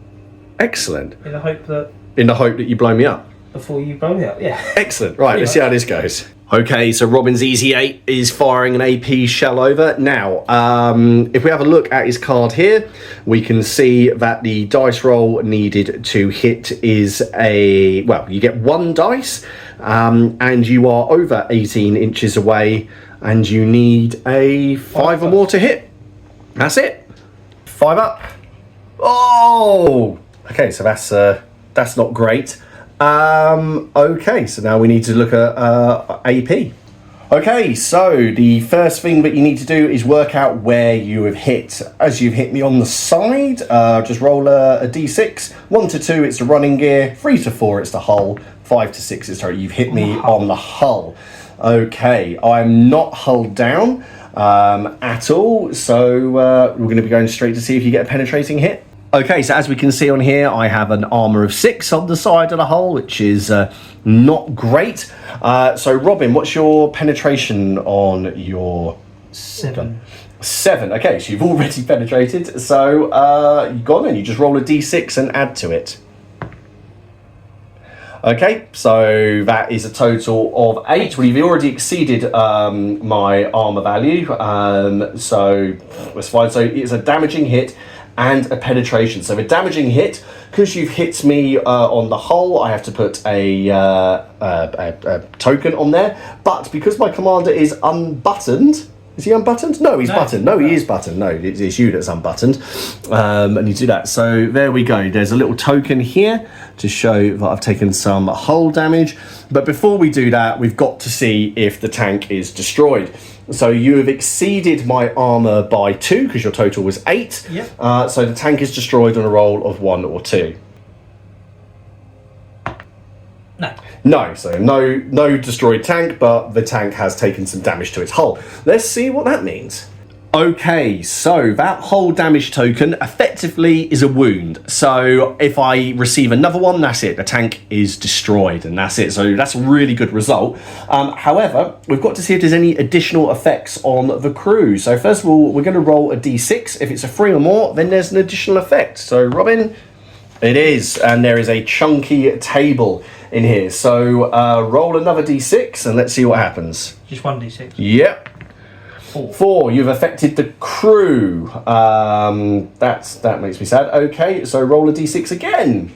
Excellent. In the hope that you blow me up. Before you blow me up, yeah. Excellent. Right, let's see how this goes. Okay, so Robin's Easy 8 is firing an AP shell over. Now, if we have a look at his card here, we can see that the dice roll needed to hit is you get 1 dice, and you are over 18 inches away, and you need a 5 or more to hit. That's it. 5 up. Oh! Okay, so that's not great. Okay, so now we need to look at AP. Okay, so the first thing that you need to do is work out where you have hit. As you've hit me on the side, just roll a d6. 1 to 2, it's the running gear. 3 to 4, it's the hull. 5 to 6, it's you've hit me on the hull. Okay, I'm not hulled down at all, so we're going to be going straight to see if you get a penetrating hit. Okay, so as we can see on here, I have an armour of 6 on the side of the hull, which is not great. So Robin, what's your penetration on your... 7. 7, okay, so you've already penetrated. So you go on then, you just roll a d6 and add to it. Okay, so that is a total of 8. Well, you've already exceeded my armour value, so that's fine. So it's a damaging hit and a penetration. So a damaging hit, because you've hit me on the hull, I have to put a token on there. But because my commander is unbuttoned, is he unbuttoned? No, he's buttoned. No, he is buttoned. No, it's you that's unbuttoned. And you do that. So there we go. There's a little token here to show that I've taken some hull damage. But before we do that, we've got to see if the tank is destroyed. So you have exceeded my armour by 2 because your total was 8. Yep. So the tank is destroyed on a roll of 1 or 2. No. No, so no destroyed tank, but the tank has taken some damage to its hull. Let's see what that means. Okay, so that hull damage token effectively is a wound. So if I receive another one, that's it. The tank is destroyed, and that's it. So that's a really good result. However, we've got to see if there's any additional effects on the crew. So first of all, we're going to roll a d6. If it's a 3 or more, then there's an additional effect. So Robin, it is, and there is a chunky table in here. So roll another d6 and let's see what happens. Just 1d6? Yep. 4. You've affected the crew. That makes me sad. Okay, so roll a d6 again.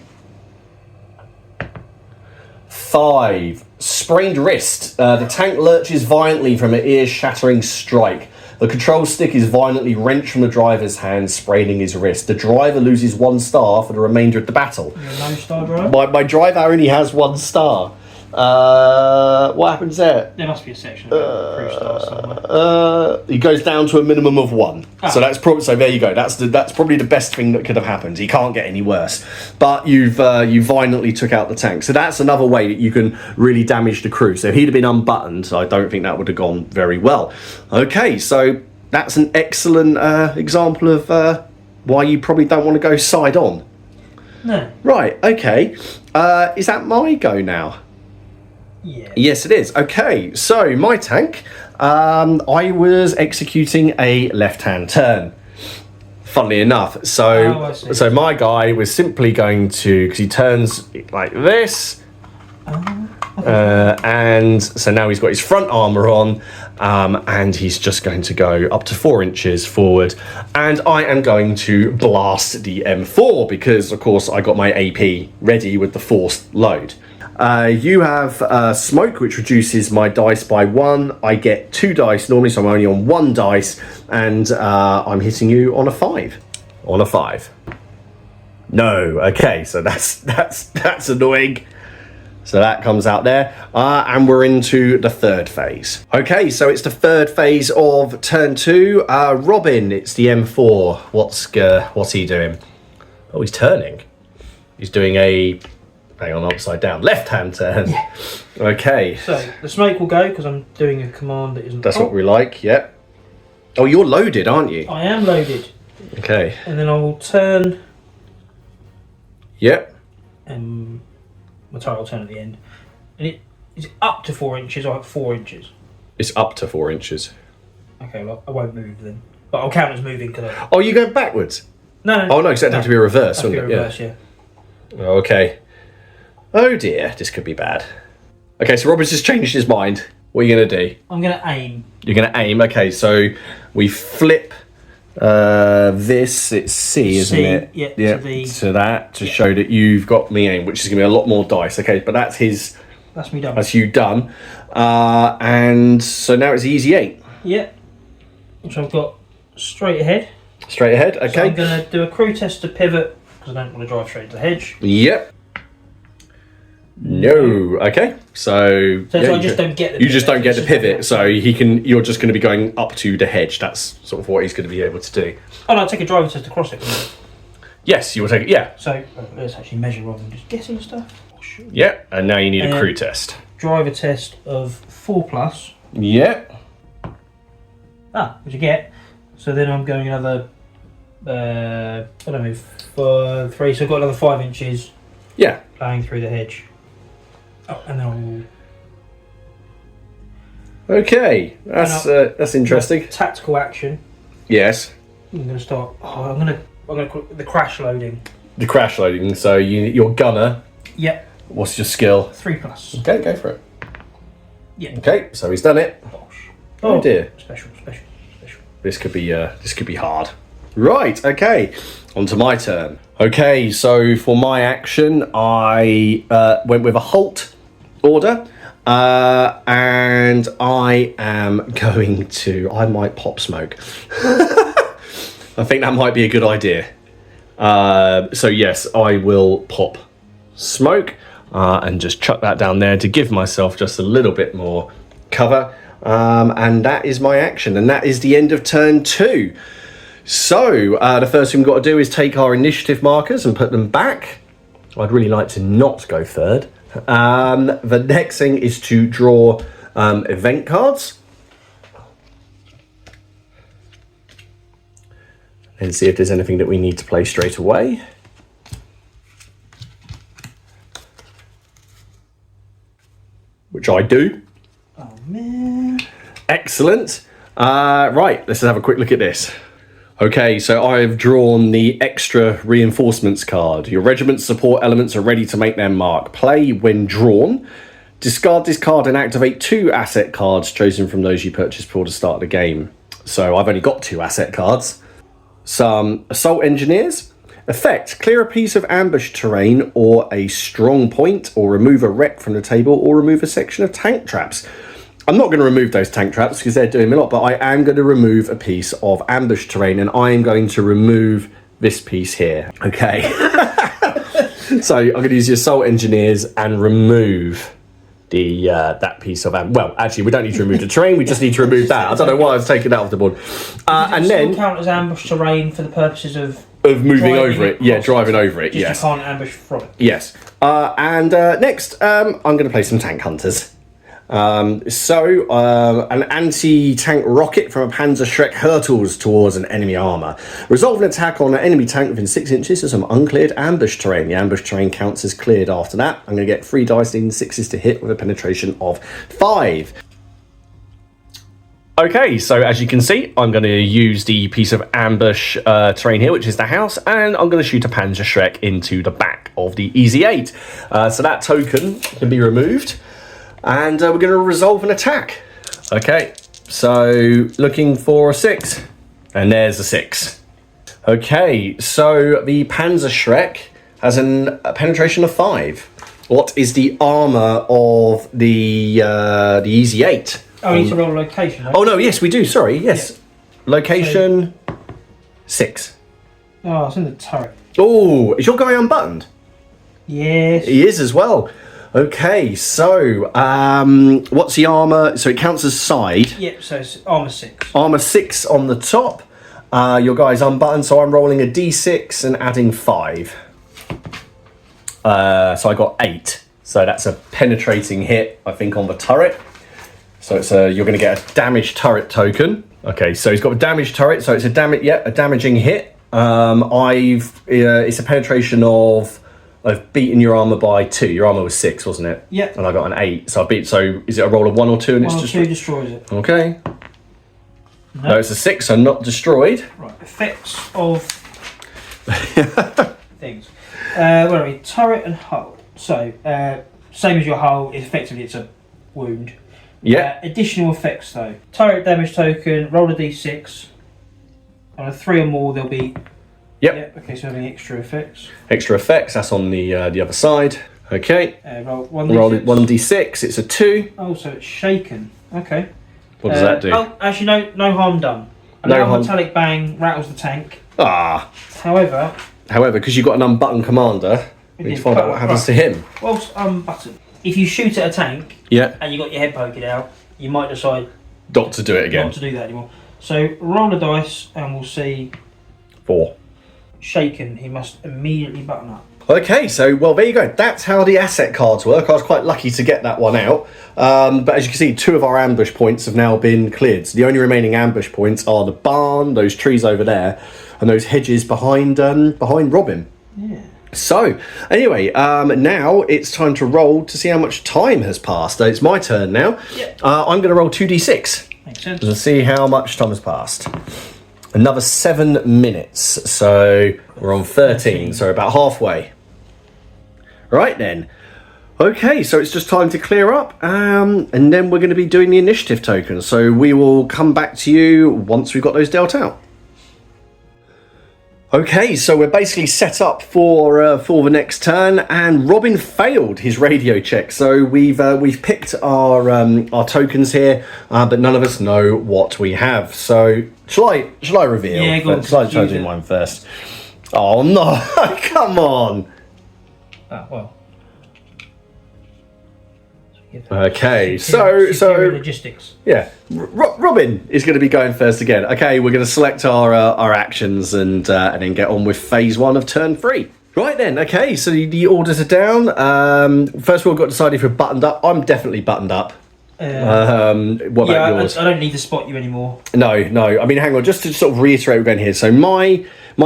5. Sprained wrist. The tank lurches violently from an ear-shattering strike. The control stick is violently wrenched from the driver's hand, spraining his wrist. The driver loses 1 star for the remainder of the battle. You're a no-star driver? My driver only has 1 star. What happens there? There must be a section about crew stars somewhere. He goes down to a minimum of 1. Ah. So that's probably, so there you go. That's probably the best thing that could have happened. He can't get any worse. But you violently took out the tank. So that's another way that you can really damage the crew. So if he'd have been unbuttoned, I don't think that would have gone very well. Okay, so that's an excellent example of why you probably don't want to go side on. No. Right, okay. Is that my go now? Yeah. Yes, it is. Okay, so my tank, I was executing a left-hand turn. Funnily enough, I see. so my guy was simply going to, because he turns like this, and so now he's got his front armour on, and he's just going to go up to 4 inches forward, and I am going to blast the M4 because, of course, I got my AP ready with the forced load. You have smoke, which reduces my dice by 1. I get 2 dice normally, so I'm only on 1 dice, and I'm hitting you on a 5. On a 5. No, okay, so that's annoying. So that comes out there, and we're into the 3rd phase. Okay, so it's the 3rd phase of turn 2. Robin, it's the M4. What's he doing? Oh, he's turning. He's doing a... Hang on, upside down. Left-hand turn. Yeah. Okay. So the smoke will go because I'm doing a command that isn't. That's what we like, yep. Oh, you're loaded, aren't you? I am loaded. Okay. And then I will turn. Yep. My tire will turn at the end. And it is up to 4 inches or 4 inches. It's up to 4 inches. Okay, well I won't move then. But I'll count as moving because I. Oh, you go backwards? No. Oh, no, because that'd have to be a reverse, Have to wouldn't be it? reverse, yeah. Okay. Oh dear, this could be bad. Okay, so Robert's just changed his mind. What are you going to do? I'm going to aim. You're going to aim. Okay, so we flip this. It's C, isn't it? Yeah, to the... to that to show that you've got me aim, which is going to be a lot more dice. Okay, but that's his. That's me done. That's you done. And so now it's easy 8. Yeah. Which I've got straight ahead. Straight ahead. Okay. So I'm going to do a crew test to pivot because I don't want to drive straight into the hedge. Yep. No. Okay. So I just don't get the You just pivot. don't get the It's just pivot, like- so you're just going to be going up to the hedge. That's sort of what he's going to be able to do. Oh no, I'll take a driver test across it. Wouldn't I? Yes, you will take it. Yeah. So let's actually measure rather than just guessing stuff. Yeah. And now you need a crew test. Driver test of 4+. Yeah. Which you get. So then I'm going another. I don't know, 3. So I've got another 5 inches. Yeah. Playing through the hedge. Oh, and then Okay. That's interesting. tactical action. Yes. I'm going to start. I'm going to call it the crash loading. The crash loading. So your gunner. Yep. What's your skill? 3+. Okay, go for it. Yeah. Okay, so he's done it. Bosh. Oh dear. Special. This could be hard. Right, okay. On to my turn. Okay, so for my action, I went with a halt order. And I am going to... I might pop smoke. I think that might be a good idea. So yes, I will pop smoke and just chuck that down there to give myself just a little bit more cover. And that is my action. And that is the end of turn 2. So the first thing we've got to do is take our initiative markers and put them back. I'd really like to not go third. The next thing is to draw event cards. And see if there's anything that we need to play straight away. Which I do. Oh man. Excellent. Right, let's have a quick look at this. Okay, so I've drawn the extra reinforcements card. Your regiment's support elements are ready to make their mark. Play when drawn. Discard this card and activate 2 asset cards chosen from those you purchased before the start of the game. So I've only got 2 asset cards. Some assault engineers. Effect: clear a piece of ambush terrain or a strong point, or remove a wreck from the table, or remove a section of tank traps. I'm not going to remove those tank traps because they're doing me a lot, but I am going to remove a piece of ambush terrain, and I am going to remove this piece here. Okay. So I'm going to use your assault engineers and remove the that piece of well, actually, we don't need to remove the terrain. We just need to remove that. I don't know why I was taking that off the board. And then count as ambush terrain for the purposes of moving over it. Yeah, driving over it. Just Yes. You can't ambush from it. Yes. And next, I'm going to play some tank hunters. An anti-tank rocket from a Panzer Shrek hurtles towards an enemy armour. Resolve an attack on an enemy tank within 6 inches of some uncleared ambush terrain. The ambush terrain counts as cleared after that. I'm going to get 3 dice in 6s to hit with a penetration of 5. Okay, so as you can see, I'm going to use the piece of ambush terrain here, which is the house, and I'm going to shoot a Panzer Shrek into the back of the Easy 8. So that token can be removed. And we're going to resolve an attack. Okay, so looking for a 6. And there's a 6. Okay, so the Panzer Shrek has a penetration of 5. What is the armour of the Easy 8? Oh, we need to roll a location, right? Oh, no, yes, we do. Sorry, yes. Yeah. Location 6. Oh, it's in the turret. Oh, is your guy unbuttoned? Yes. He is as well. Okay, so what's the armour? So it counts as side. Yep, so it's armour 6. Armour 6 on the top. Your guy's unbuttoned, so I'm rolling a d6 and adding 5. So I got 8. So that's a penetrating hit, I think, on the turret. So it's you're going to get a damaged turret token. Okay, so he's got a damaged turret, so it's a damaging hit. It's a penetration of. I've beaten your armour by 2. Your armour was 6, wasn't it? Yeah. And I got an 8. So I beat. So is it a roll of 1 or 2? And 1 it's or 2 destroys it. Okay. No, it's a 6, so not destroyed. Right. Effects of things. Where are we? Turret and hull. So same as your hull. Effectively, it's a wound. Yeah. Additional effects though. Turret damage token. Roll a d6. On a 3 or more, there'll be. Yep. Okay, so having extra effects. Extra effects. That's on the other side. Okay. Roll 1d6. Roll it 1d6. It's a 2. Oh, so it's shaken. Okay. What does that do? Oh, actually, no harm done. A No loud harm. metallic bang rattles the tank. Ah. However, because you've got an unbuttoned commander, we need to find out what happens to him. whilst unbuttoned, if you shoot at a tank Yeah. and you got your head poking out, you might decide Not to do it again. not to do that anymore. So roll a dice and we'll see. 4. Shaken, he must immediately button up. Okay, so, well, there you go. That's how the asset cards work. I was quite lucky to get that one out. But as you can see, 2 of our ambush points have now been cleared. So the only remaining ambush points are the barn, those trees over there, and those hedges behind Robin. Yeah. So, anyway, now it's time to roll to see how much time has passed. It's my turn now. Yep. I'm going to roll 2d6. Makes sense. And see how much time has passed. Another 7 minutes, so we're on 13, so about halfway. Right then. Okay, so it's just time to clear up, and then we're going to be doing the initiative tokens. So we will come back to you once we've got those dealt out. Okay, so we're basically set up for the next turn, and Robin failed his radio check. So we've picked our tokens here, but none of us know what we have. So shall I reveal? Yeah, go on. Shall I try to do mine first? Oh no! Come on. Ah, well. Okay, Superior so logistics. yeah, Robin is going to be going first again. Okay, we're going to select our actions and then get on with phase 1 of turn 3. Right then, okay, so the orders are down. First of all, we've got to decide if you're buttoned up. I'm definitely buttoned up. What about yours? I don't need to spot you anymore. No. I mean, hang on, just to sort of reiterate, we're going here. So my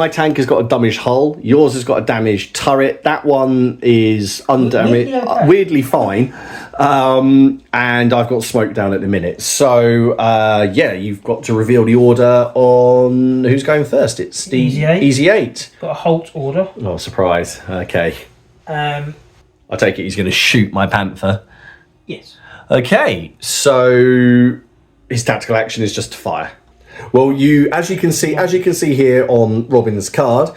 tank has got a damaged hull. Yours has got a damaged turret. That one is undamaged, weirdly fine. And I've got smoke down at the minute. So yeah, you've got to reveal the order on who's going first. It's the Easy 8. Got a halt order. Oh, surprise. Okay. I take it he's going to shoot my Panther. Yes. Okay, so his tactical action is just to fire. Well, as you can see here on Robin's card,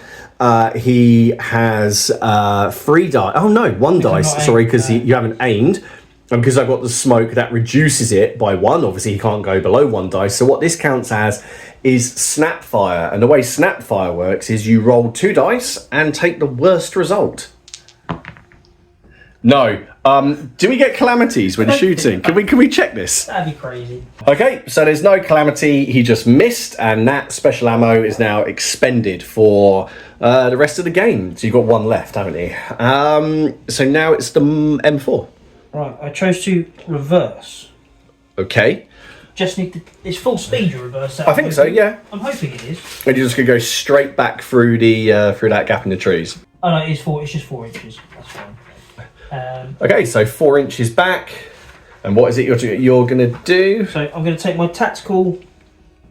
he has 3 dice. Oh no, 1 dice. Sorry, because you haven't aimed. And because I've got the smoke, that reduces it by 1. Obviously, he can't go below 1 dice. So what this counts as is snapfire. And the way snapfire works is you roll 2 dice and take the worst result. No. Do we get calamities when shooting? Can we check this? That'd be crazy. Okay, so there's no calamity. He just missed, and that special ammo is now expended for the rest of the game. So you've got 1 left, haven't you? So now it's the M4. Right, I chose to reverse. Okay. Just need to... It's full speed you reverse that. I think so, yeah. I'm hoping it is. And you're just going to go straight back through the through that gap in the trees. Oh no, it's just 4 inches. That's fine. Okay, so 4 inches back. And what is it you're going to do? So I'm going to take my tactical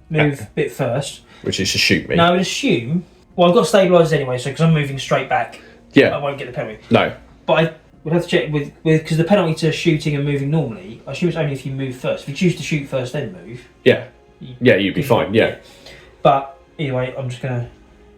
move bit first. Which is to shoot me. Now I would assume... Well, I've got stabilisers anyway, so because I'm moving straight back, yeah, I won't get the penalty. No. But I would have to check with because the penalty to shooting and moving normally, I assume it's only if you move first. If you choose to shoot first then move. Yeah. Yeah, you'd be fine, yeah. But either way, I'm just going to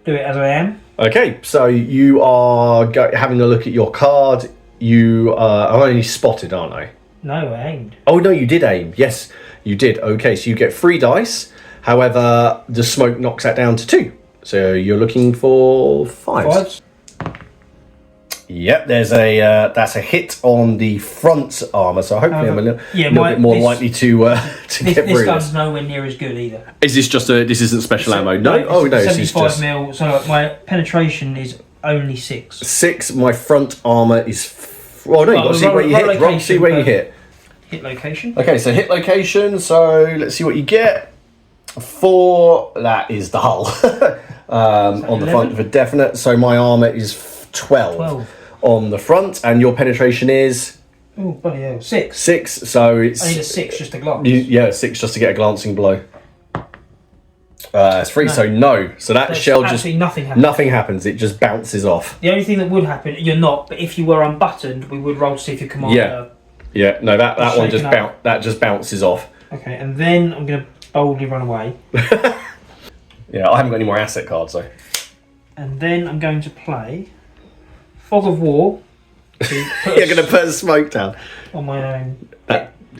do it as I am. Okay, so you are having a look at your card. You are only spotted, aren't I? No, I aimed. Oh, no, you did aim. Yes, you did. Okay, so you get 3 dice. However, the smoke knocks that down to 2. So you're looking for 5s. Yep, there's that's a hit on the front armour. So hopefully I'm a little bit more likely to get through this. This gun's nowhere near as good either. Is this just this isn't special ammo? No. Oh no, this is just 75 mil. So my penetration is only 6. 6. My front armour is. Oh no, you've got to see where you hit. Rob, see where you hit. Hit location. Okay, so hit location. So let's see what you get. 4. That is the hull on the front for definite. So my armour is 12 on the front, and your penetration is. Oh, bloody hell. 6. 6. So it's. I need a 6 just to glance. Yeah, 6 just to get a glancing blow. It's 3, so no. So that shell just nothing happens. Nothing happens. It just bounces off. The only thing that would happen, you're not, but if you were unbuttoned, we would roll to see if your commander. Yeah. No, that one just bounces off. Okay, and then I'm going to boldly run away. Yeah, I haven't got any more asset cards though. And then I'm going to play Fog of War. You're going to put a smoke down on my own.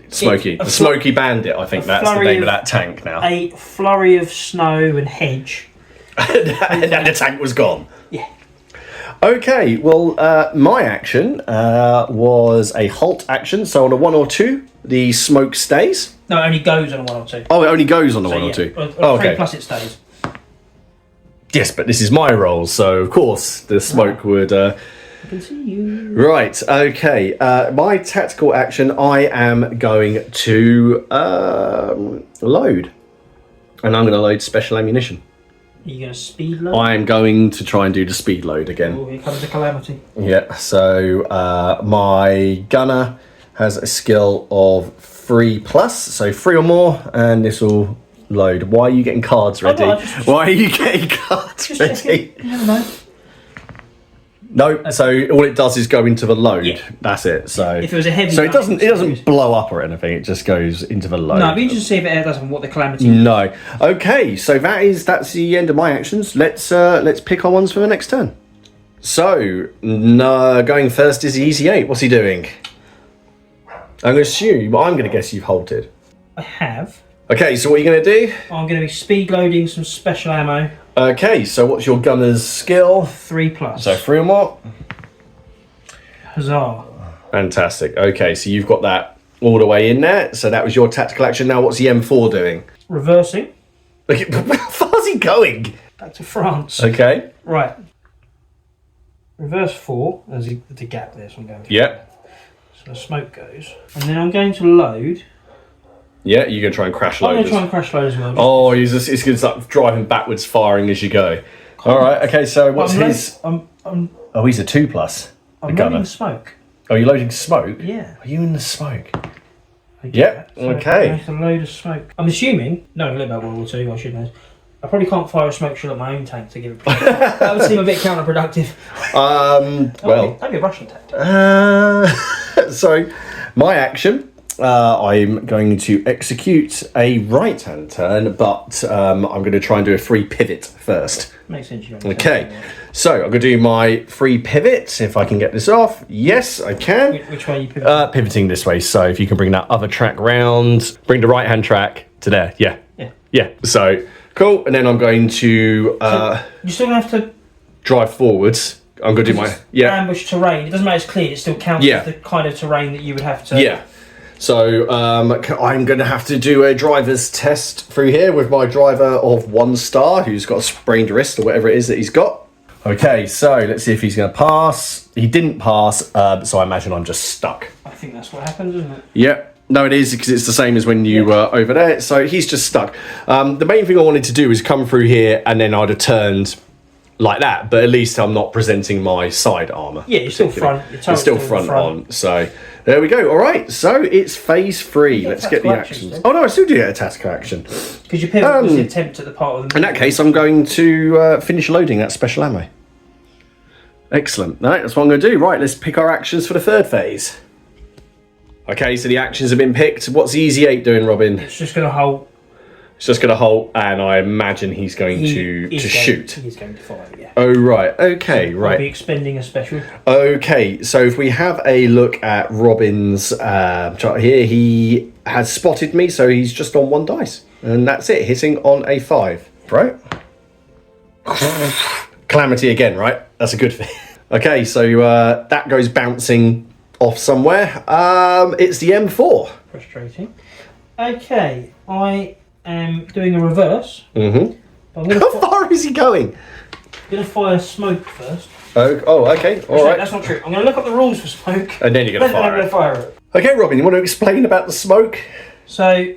Smoky. The Smoky Bandit, I think that's the name of that tank now. A flurry of snow and hedge. And the tank was gone. Yeah. Okay, well, my action was a halt action. So on a 1 or 2, the smoke stays. No, it only goes on a 1 or 2. Oh, it only goes on a 1 or 2. Okay. Plus it stays. Yes, but this is my roll, so of course the smoke would... I can see you. Right, okay. My tactical action, I am going to load. And I'm going to load special ammunition. Are you going to speed load? I'm going to try and do the speed load again. Oh, here comes the calamity. Yeah, so my gunner has a skill of 3+, so 3 or more, and this will load. Why are you getting cards ready? Why are you getting cards ready? You never know. No, so all it does is go into the load. Yeah. That's it. So if it was a heavy, so it doesn't blow up or anything. It just goes into the load. No, it'd be interesting to see if it does what the calamity. No. Okay, so that's the end of my actions. Let's pick our ones for the next turn. So going first is the Easy 8. What's he doing? I'm going to guess you've halted. I have. Okay, so what are you going to do? I'm going to be speed loading some special ammo. Okay, so what's your gunner's skill? 3+. So 3 or more. Huzzah. Fantastic. Okay, so you've got that all the way in there. So that was your tactical action. Now what's the M4 doing? Reversing. How far's he going? Back to France. Okay. Right. Reverse 4. There's a gap there, so I'm going through. Yep. So the smoke goes. And then I'm going to load. Yeah, you're going to try and crash load. I'm going to try and crash load as well. Oh, he's going to start driving backwards, firing as you go. All right, okay, so what's his... Oh, he's a 2+. I'm loading smoke. Oh, you're loading smoke? Yeah. Are you in the smoke? Yep, so okay. I have to load of smoke. I'm assuming, knowing a little about World War II, I should know. I probably can't fire a smoke shell at my own tank to give it. That would seem a bit counterproductive. Well, that'd be a Russian tactic. So, my action I'm going to execute a right-hand turn, but I'm going to try and do a free pivot first. Makes sense. Okay, so I'm going to do my free pivot. If I can get this off. Yes, I can. Which way are you pivoting? Pivoting this way. So if you can bring that other track round, bring the right-hand track to there. Yeah. So cool. And then I'm going to. So you still have to drive forwards. I'm going to do my ambush terrain. It doesn't matter. It's clear. It still counts as the kind of terrain that you would have to. Yeah. So I'm going to have to do a driver's test through here with my driver of 1 star who's got a sprained wrist or whatever it is that he's got. Okay, so let's see if he's going to pass. He didn't pass, so I imagine I'm just stuck. I think that's what happens, isn't it? Yep. No, it is, because it's the same as when you were over there. So he's just stuck. The main thing I wanted to do is come through here and then I'd have turned like that, but at least I'm not presenting my side armour. Yeah, you're still front. You're still front on, so there we go. All right, so it's phase 3. Let's get the actions. Oh no, I still do get a tactical action. Because your pivot was the attempt at the part of the... In that case, I'm going to finish loading that special ammo. Excellent. All right, that's what I'm going to do. Right, let's pick our actions for the 3rd phase. Okay, so the actions have been picked. What's the Easy 8 doing, Robin? It's just going to hold. It's just going to halt, and I imagine he's going to shoot. He's going to fire, yeah. Oh, right. Okay, so right. I'll be expending a special. Okay, so if we have a look at Robin's chart here, he has spotted me, so he's just on 1 dice. And that's it, hitting on a 5. Right? Calamity again, right? That's a good thing. Okay, so that goes bouncing off somewhere. It's the M4. Frustrating. Okay, I am doing a reverse. Mm-hmm. How far is he going? I'm going to fire smoke first. Oh, okay. All right. That's not true. I'm going to look up the rules for smoke. And then you're going to fire it. I'm going to fire it. Okay, Robin, you want to explain about the smoke? So,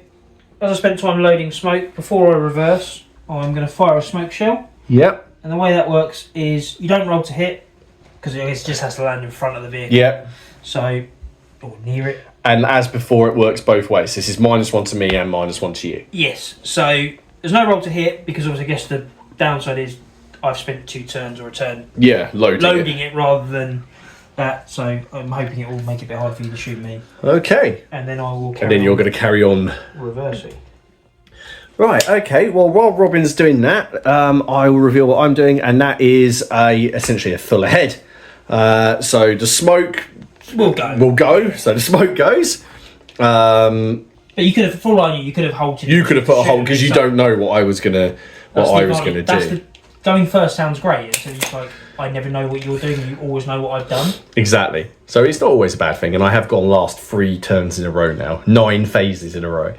as I spent time loading smoke, before I reverse, I'm going to fire a smoke shell. Yep. And the way that works is you don't roll to hit, because it just has to land in front of the vehicle. Yep. So, or near it. And as before, it works both ways. This is -1 to me and -1 to you. Yes. So there's no roll to hit because obviously I guess the downside is I've spent 2 turns or a turn loading it rather than that. So I'm hoping it will make it a bit hard for you to shoot me. Okay. And then I will. And then you're going to carry on reversing. Right. Okay. Well, while Robin's doing that, I will reveal what I'm doing, and that is essentially a full ahead. So the smoke. We'll go. So the smoke goes. But you could have full on. You could have halted. You could have put a hold because you don't know what I was gonna do. Going first sounds great. So it's like I never know what you're doing. You always know what I've done. Exactly. So it's not always a bad thing, and I have gone last 3 turns in a row now, 9 phases in a row.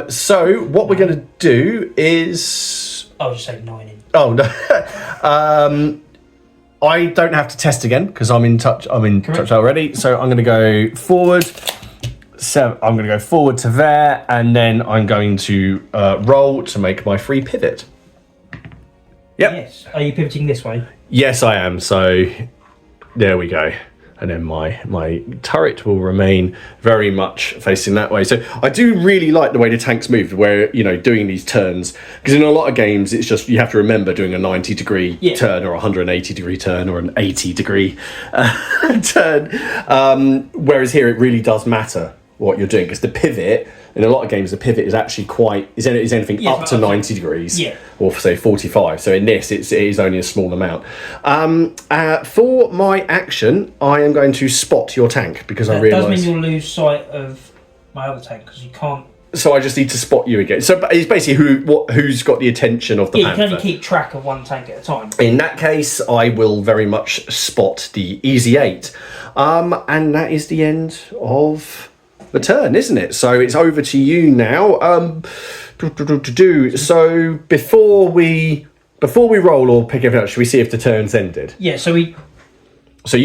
So what we're going to do is. I'll just say 9 in. Oh no. I don't have to test again because I'm in touch. Touch already. So I'm going to go forward. So I'm going to go forward to there, and then I'm going to roll to make my free pivot. Yep. Yes. Are you pivoting this way? Yes, I am. So there we go. And then my turret will remain very much facing that way. So I do really like the way the tanks move, where, doing these turns. Because in a lot of games, it's just, you have to remember doing a 90-degree turn or a 180-degree turn or an 80-degree turn. Whereas here, it really does matter what you're doing. Because the pivot, in a lot of games, the pivot is actually is anything up to 90 degrees. Or say 45. So in this, it is only a small amount. For my action, I am going to spot your tank because I realise... That does mean you'll lose sight of my other tank because you can't... So I just need to spot you again. So it's basically who's got the attention of the Panther. You can only keep track of 1 tank at a time. In that case, I will very much spot the Easy 8. And that is the end of the turn, isn't it? So it's over to you now. So before we roll or pick everything up, should we see if the turn's ended? Yeah, so you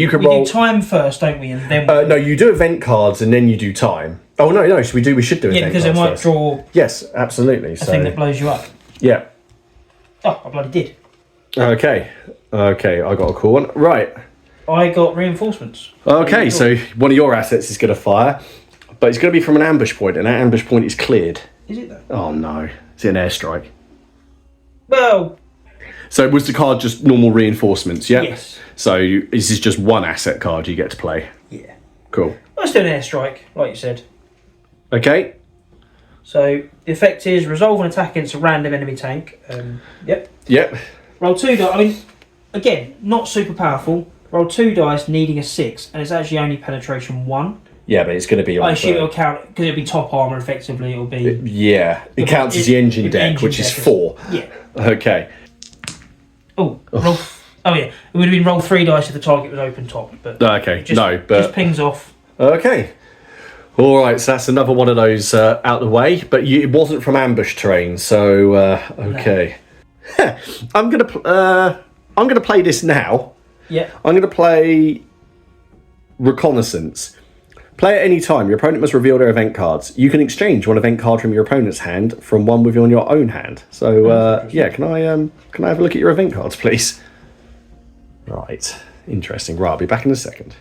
can roll. We do time first, don't we? And then no, you do event cards and then you do time. Oh no, we should do event cards. Yeah, because it might first. Draw. Yes, absolutely. A thing that blows you up. Yeah. Oh, I bloody did. Okay, I got a cool one. Right. I got reinforcements. Okay, so one of your assets is going to fire, but it's going to be from an ambush point, and that ambush point is cleared. Is it though? Oh no, is it an airstrike? Well. So was the card just normal reinforcements? Yeah. Yes. So this is just 1 asset card you get to play. Yeah. Cool. Let's do an airstrike, like you said. Okay. So the effect is resolve an attack against a random enemy tank. Yep. Yep. Roll 2 dice. I mean, again, not super powerful. Roll 2 dice, needing a 6, and it's actually only penetration 1. Yeah, but it's going to be. I assume it'll count because it'll be top armor. Effectively, it'll be. Yeah, it counts as the engine deck, which is 4. Yeah. Okay. Oh, roll. Oh yeah, it would have been roll 3 dice if the target was open top, but Okay. But just pings off. Okay. All right, so that's another one of those out of the way, but it wasn't from ambush terrain, so okay. No. I'm gonna play this now. Yeah. I'm gonna play reconnaissance. Play at any time. Your opponent must reveal their event cards. You can exchange one event card from your opponent's hand from one within your own hand. So yeah, can I have a look at your event cards, please? Right, interesting. Right, I'll be back in a second.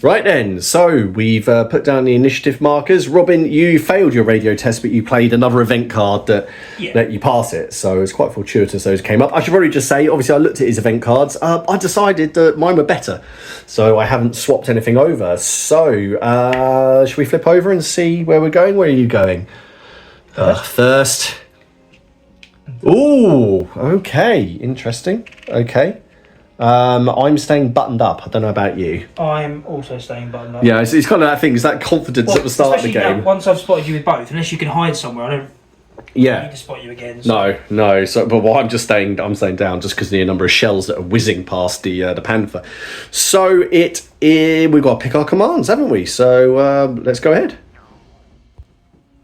Right then, so we've put down the initiative markers. Robin, you failed your radio test, but you played another event card that let you pass it. So it's quite fortuitous those came up. I should probably just say, obviously, I looked at his event cards. I decided that mine were better, so I haven't swapped anything over. So should we flip over and see where we're going? Where are you going? First. Ooh, okay, interesting. Okay. I'm staying buttoned up. I don't know about you. I'm also staying buttoned up. Yeah, it's kind of that thing. It's that confidence at the start of the game. Now, once I've spotted you with both, unless you can hide somewhere, I don't need to spot you again. So. No. So, but I'm staying down just because of the number of shells that are whizzing past the Panther. So we've got to pick our commands, haven't we? So let's go ahead.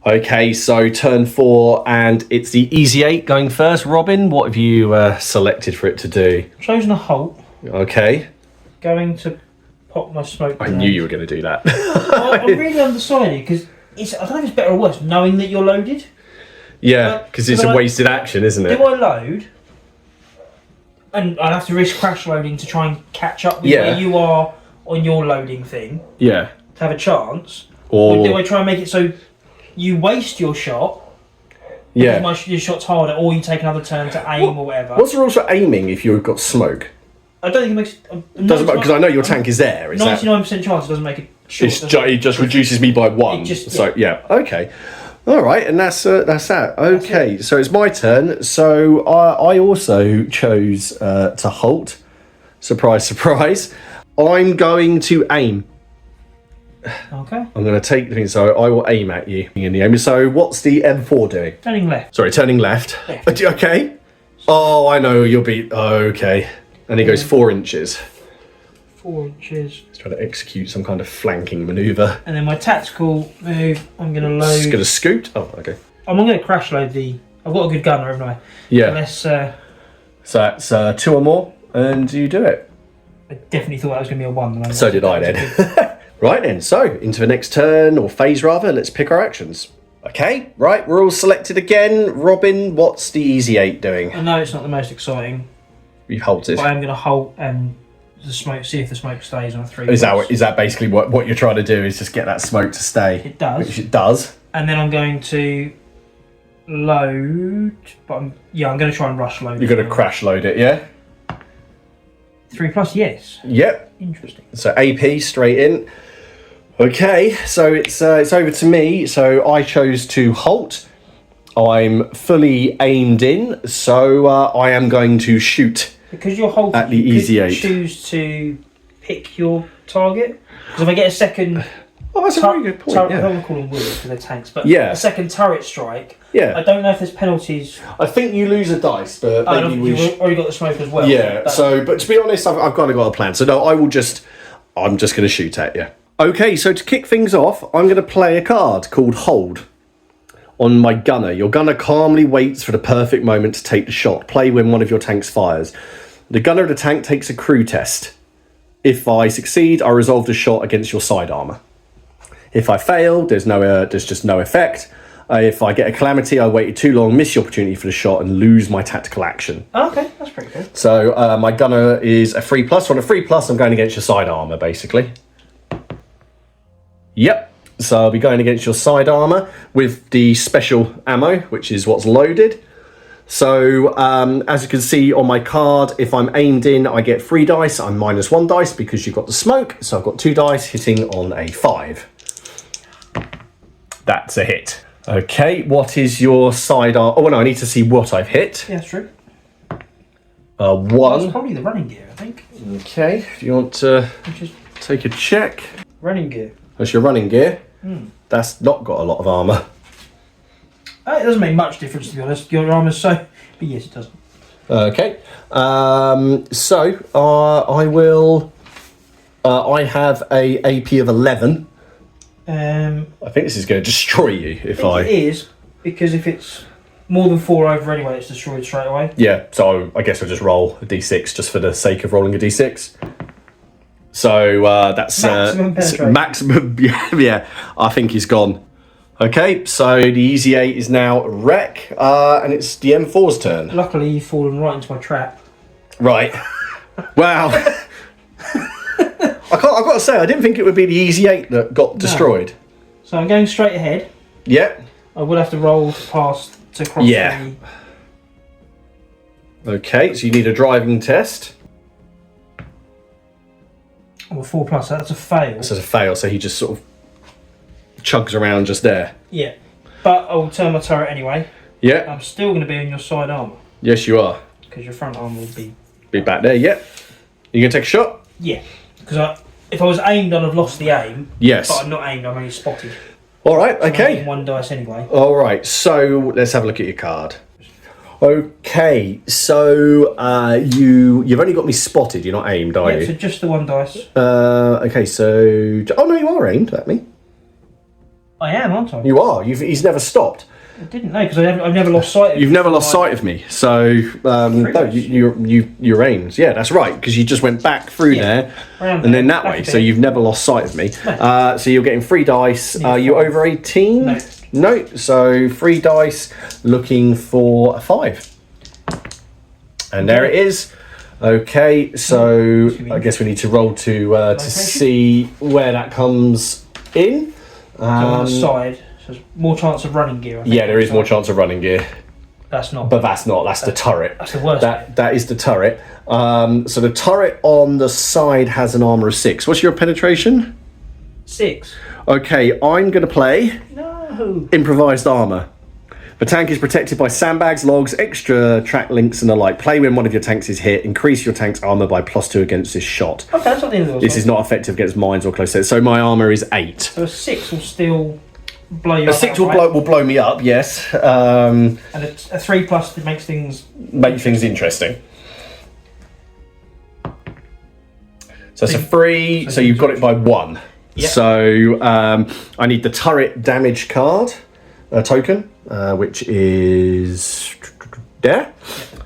Okay, so turn 4, and it's the Easy 8 going first. Robin, what have you selected for it to do? Chosen a halt. Okay. Going to pop my smoke. I knew you were going to do that. I'm really undecided because I don't know if it's better or worse knowing that you're loaded. Yeah, because it's a wasted action, isn't it? Do I load? And I'd have to risk crash loading to try and catch up with where you are on your loading thing. Yeah. To have a chance. Or do I try and make it so you waste your shot? Yeah. Your shot's harder, or you take another turn to aim or whatever. What's the rules for aiming if you've got smoke? I don't think it makes. Doesn't matter because I know your tank is there. 99% chance it doesn't make it short. It just reduces me by 1. So yeah, okay. All right, and that's that. Okay, so it's my turn. So I also chose to halt. Surprise, surprise. I'm going to aim. Okay. I'm going to take the thing, so I will aim at you in the aim. So what's the M4 doing? Turning left. Sorry, turning left. Okay. Oh, I know, you'll be... okay. And he goes 4 inches. 4 inches. He's trying to execute some kind of flanking manoeuvre. And then my tactical move, I'm going to load... Just going to scoot? Oh, okay. I'm going to crash load the... I've got a good gunner, haven't I? Yeah. Unless... So that's 2 or more, and you do it. I definitely thought that was going to be a 1. So did I then. Right then, so into the next turn, or phase rather, let's pick our actions. Okay, right, we're all selected again. Robin, what's the Easy 8 doing? I know it's not the most exciting. You've halted. But I am going to halt and the smoke, see if the smoke stays on a 3. Is that basically what you're trying to do, is just get that smoke to stay? It does. Which it does. And then I'm going to load, but I'm going to try and rush load. You're going to crash load it, yeah? 3+, yes. Yep. Interesting. So AP straight in. Okay, so it's over to me. So I chose to halt. I'm fully aimed in, so I am going to shoot. Because you're holding at the Easy 8. Choose to pick your target. Because if I get a second, that's a very good point. I don't want to call them wheels for the tanks, but a second turret strike. Yeah. I don't know if there's penalties. I think you lose a dice, but maybe you've already got the smoke as well. Yeah. So, but to be honest, I've kind of got a plan. So no, I'm just going to shoot at you. Okay, so to kick things off, I'm going to play a card called Hold. On my gunner. Your gunner calmly waits for the perfect moment to take the shot. Play when one of your tanks fires. The gunner of the tank takes a crew test. If I succeed, I resolve the shot against your side armour. If I fail, there's just no effect. If I get a calamity, I waited too long, miss the opportunity for the shot, and lose my tactical action. Okay, that's pretty good. So my gunner is a 3+. On a 3+, I'm going against your side armour, basically. Yep. So I'll be going against your side armour with the special ammo, which is what's loaded. So as you can see on my card, if I'm aimed in, I get 3 dice. I'm -1 dice because you've got the smoke. So I've got 2 dice hitting on a 5. That's a hit. Okay, what is your sidearm? Oh, no, I need to see what I've hit. Yeah, that's true. 1. That's probably the running gear, I think. Okay, if you want to take a check. Running gear. That's your running gear. That's not got a lot of armour. It doesn't make much difference, to be honest. Your armour's so... But yes, it doesn't. Okay, so I will... I have a AP of 11. I think this is going to destroy you if I... It is, because if it's more than 4 over anyway, it's destroyed straight away. Yeah, so I guess I'll just roll a d6 just for the sake of rolling a d6. So that's... Maximum penetration. Maximum, yeah, I think he's gone. Okay, so the Easy 8 is now wreck, and it's the M4's turn. Luckily, you've fallen right into my trap. Right. Wow. I've got to say, I didn't think it would be the Easy 8 that got destroyed. So I'm going straight ahead. Yep. I will have to roll to pass to cross the... Okay, so you need a driving test. Oh, a 4+, that's a fail. This is a fail, so he just sort of chugs around just there. Yeah, but I'll turn my turret anyway. Yeah. I'm still going to be in your side armour. Yes, you are. Because your front armour will be... Be back there, yep. You going to take a shot? Yeah, because if I was aimed, I'd have lost the aim. Yes. But I'm not aimed, I'm only spotted. All right, So okay. I'm 1 dice anyway. All right, so let's have a look at your card. Okay, so you've only got me spotted. You're not aimed, are Yeah, you? so just the 1 dice. Okay, so oh no, you are aimed at me. I am, aren't I? You are. He's never stopped. I didn't know because I've never lost sight of You've never lost sight of me, so no, you're aimed. Yeah, that's right, because you just went back through there and then that way. So you've never lost sight of me. No. So you're getting 3 dice. Are you over 18? No. No. So 3 dice, looking for a 5, and there it is. Okay, so I guess we need to roll to see where that comes in. On the side, so there's more chance of running gear. I think. Yeah, there is more chance of running gear. That's not. But that's not. That's the turret. That's the worst. That is the turret. So the turret on the side has an armor of 6. What's your penetration? 6. Okay, I'm going to play No. improvised armor. The tank is protected by sandbags, logs, extra track links, and the like. Play when one of your tanks is hit. Increase your tank's armor by +2 against this shot. Okay, that's not the end of the This is not effective against mines or close hits. So my armor is 8. So a 6 will still blow you A up. 6 will blow me up. Yes. And a 3+ that makes things interesting. So it's a 3. So you've got it by 1. Yep. So I need the turret damage card token, which is there.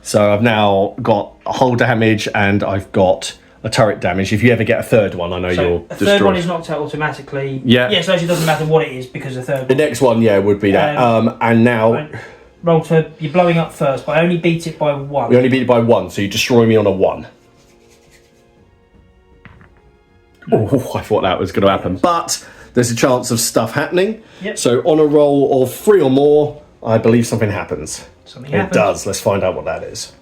So I've now got a hull damage and I've got a turret damage. If you ever get a third one, I know you'll a destroy. third one is knocked out automatically. Yeah. Yeah, so actually it doesn't matter what it is because the third The one. next one, yeah, would be that. And now Roll to... You're blowing up first, but I only beat it by 1. we only beat it by 1, so you destroy me on a 1. Oh, I thought that was going to happen. But there's a chance of stuff happening. Yep. So on a roll of 3 or more, I believe something happens. Something It happens. does. Let's find out what that is.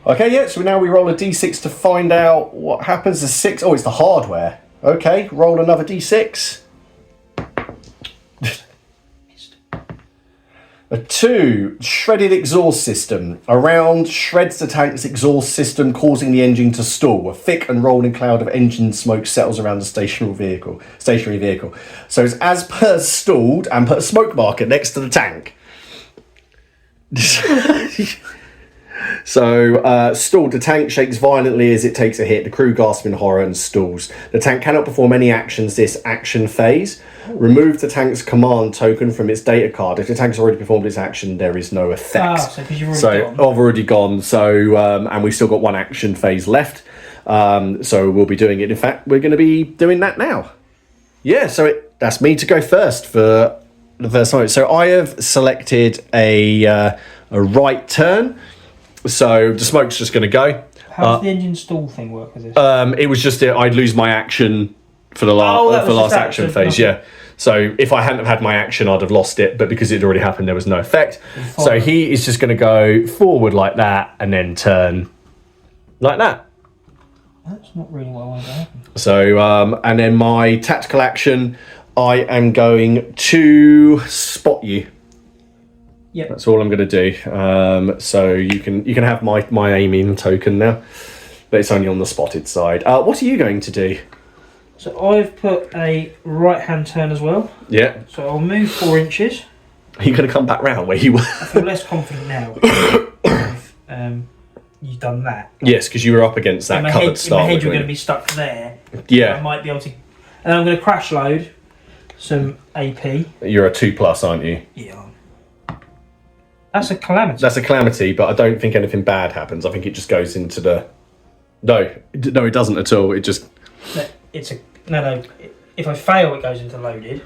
Okay, yeah, so now we roll a d6 to find out what happens. The 6, oh, it's the hardware. Okay, roll another d6. A 2, shredded exhaust system. A round shreds the tank's exhaust system, causing the engine to stall. A thick and rolling cloud of engine smoke settles around the stationary vehicle. So it's as per stalled and put a smoke marker next to the tank. So, stalled. The tank shakes violently as it takes a hit. The crew gasp in horror and stalls. The tank cannot perform any actions this action phase. Remove the tank's command token from its data card. If the tank's already performed its action, there is no effect. So because you've already gone. I've already gone. So, and we've still got 1 action phase left. So we'll be doing it. In fact, we're going to be doing that now. Yeah, so that's me to go first for the first time. So I have selected a right turn. So the smoke's just going to go. How does the engine stall thing work with this? It was just I'd lose my action for the last action phase. Yeah. So if I hadn't have had my action, I'd have lost it. But because it had already happened, there was no effect. So he is just going to go forward like that and then turn like that. That's not really what I want to happen. So and then my tactical action, I am going to spot you. Yeah. That's all I'm going to do. So you can have my aiming token now, but it's only on the spotted side. What are you going to do? So I've put a right-hand turn as well. Yeah. So I'll move 4 inches. Are you going to come back round where you were? I feel less confident now. If, you've done that. Yes, because you were up against that covered start. In my head, you're going to be stuck there. Yeah. I might be able to. And I'm going to crash load some AP. You're a 2+, aren't you? Yeah. That's a calamity. That's a calamity, but I don't think anything bad happens. I think it just goes into the. No, it doesn't at all. It just. It's a no. If I fail, it goes into loaded.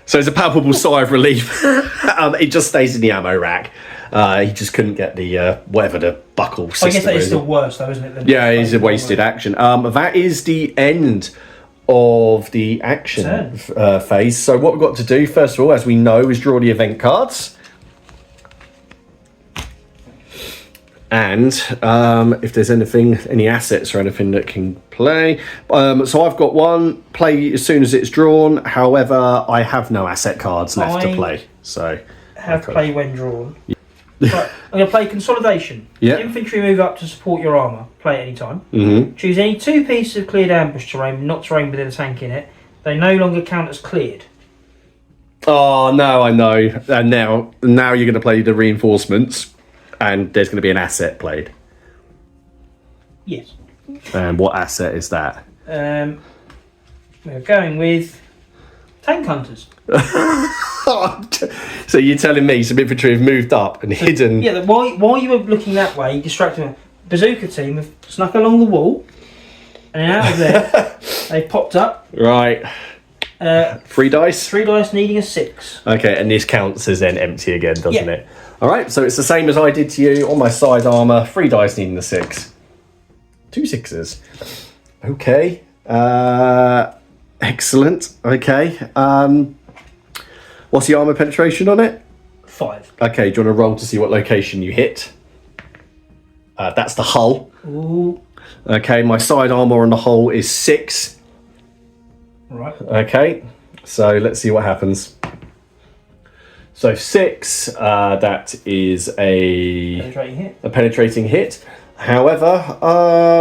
So it's a palpable sigh of relief. It just stays in the ammo rack. He just couldn't get the whatever the buckle system. I guess that is still worse, though, isn't it? Yeah, it's a wasted action. That is the end of the action phase. So what we've got to do, first of all, as we know, is draw the event cards. And if there's any assets or anything that can play. So I've got one, play as soon as it's drawn. However, I have no asset cards left to play. So have play when drawn. Right, I'm going to play Consolidation. Yeah. Infantry move up to support your armour. Play at any time. Mm-hmm. Choose any 2 pieces of cleared ambush terrain, not terrain with a tank in it. They no longer count as cleared. Oh, no, I know. And now you're going to play the reinforcements. And there's going to be an asset played. Yes. And what asset is that? We're going with tank hunters. So you're telling me some infantry have moved up and hidden? Yeah. While you were looking that way, distracting me. Bazooka team have snuck along the wall, and out of there they popped up. Right. 3 dice. 3 dice needing a 6. Okay, and this counts as then empty again, doesn't Yeah. it? All right, so it's the same as I did to you on my side armor. 3 dice needing the 6. 2 6s. Okay. Excellent. Okay. What's the armor penetration on it? 5. Okay, do you want to roll to see what location you hit? That's the hull. Ooh. Okay, my side armor on the hull is 6. Right. Okay, so let's see what happens. So 6, that is a penetrating hit. However,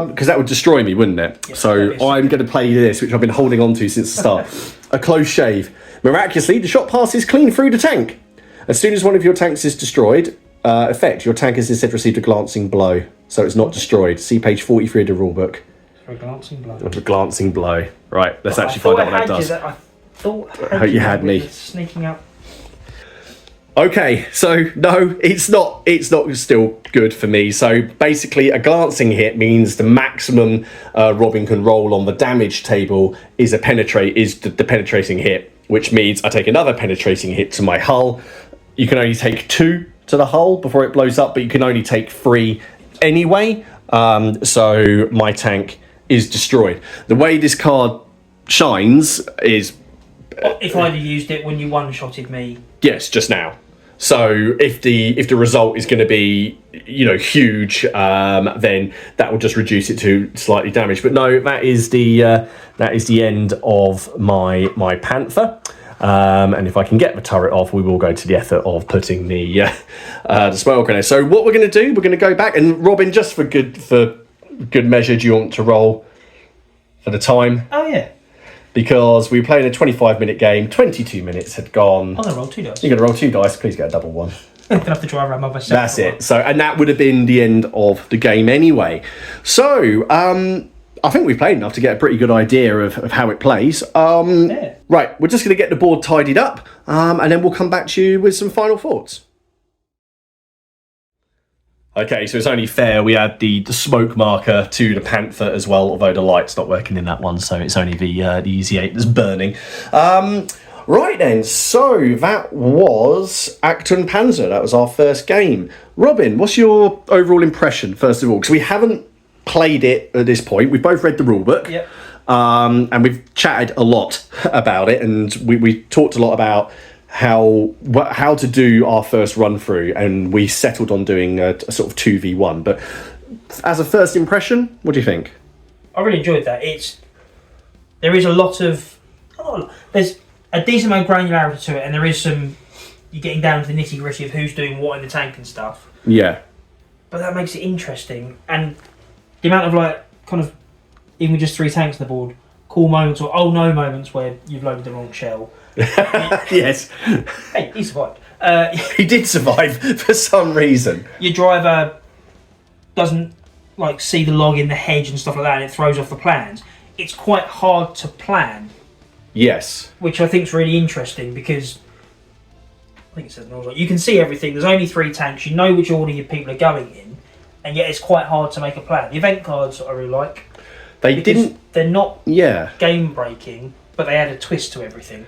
because that would destroy me, wouldn't it? Yeah, so I'm going to play this, which I've been holding on to since the start. A close shave. Miraculously, the shot passes clean through the tank. As soon as one of your tanks is destroyed, your tank has instead received a glancing blow. So it's not destroyed. See page 43 of the rulebook. For a glancing blow. A glancing blow. Right, let's actually find out what that does. I thought you had me. Sneaking up. Okay, so no, it's not still good for me. So basically a glancing hit means the maximum Robin can roll on the damage table is the penetrating hit, which means I take another penetrating hit to my hull. You can only take 2 to the hull before it blows up, but you can only take 3 anyway. So my tank is destroyed. The way this card shines is... If I'd have used it when you one-shotted me... Yes, just now. So if the result is going to be, huge, then that will just reduce it to slightly damaged. But no, that is the end of my Panther. And if I can get the turret off, we will go to the effort of putting the spell grenade. So what we're going to do, we're going to go back, and Robin, just for good measure, do you want to roll for the time? Oh yeah. Because we were playing a 25-minute game, 22 minutes had gone. I'm going to roll 2 dice. You're going to roll 2 dice, please get a double 1. I'm going to have to drive around my myself. That's it. So, and that would have been the end of the game anyway. So, I think we've played enough to get a pretty good idea of how it plays. Yeah. Right, we're just going to get the board tidied up, and then we'll come back to you with some final thoughts. Okay, so it's only fair we add the smoke marker to the Panther as well, although the light's not working in that one, so it's only the Easy 8 that's burning. Right then, so that was Achtung Panzer. That was our first game. Robin, what's your overall impression, first of all? Because we haven't played it at this point. We've both read the rulebook. Yep. And we've chatted a lot about it, and we talked a lot about how to do our first run through, and we settled on doing a sort of 2v1. But as a first impression, what do you think? I really enjoyed that. There is a lot of there's a decent amount of granularity to it, and there is some. You're getting down to the nitty gritty of who's doing what in the tank and stuff. Yeah. But that makes it interesting, and the amount of like kind of even with just 3 tanks on the board, cool moments or oh no moments where you've loaded the wrong shell. Yes. Hey, he survived. He did survive for some reason. Your driver doesn't like see the log in the hedge and stuff like that, and it throws off the plans. It's quite hard to plan. Yes. Which I think is really interesting because I think it says like you can see everything. There's only 3 tanks. You know which order your people are going in, and yet it's quite hard to make a plan. The event cards I really like. They're not game breaking, but they add a twist to everything.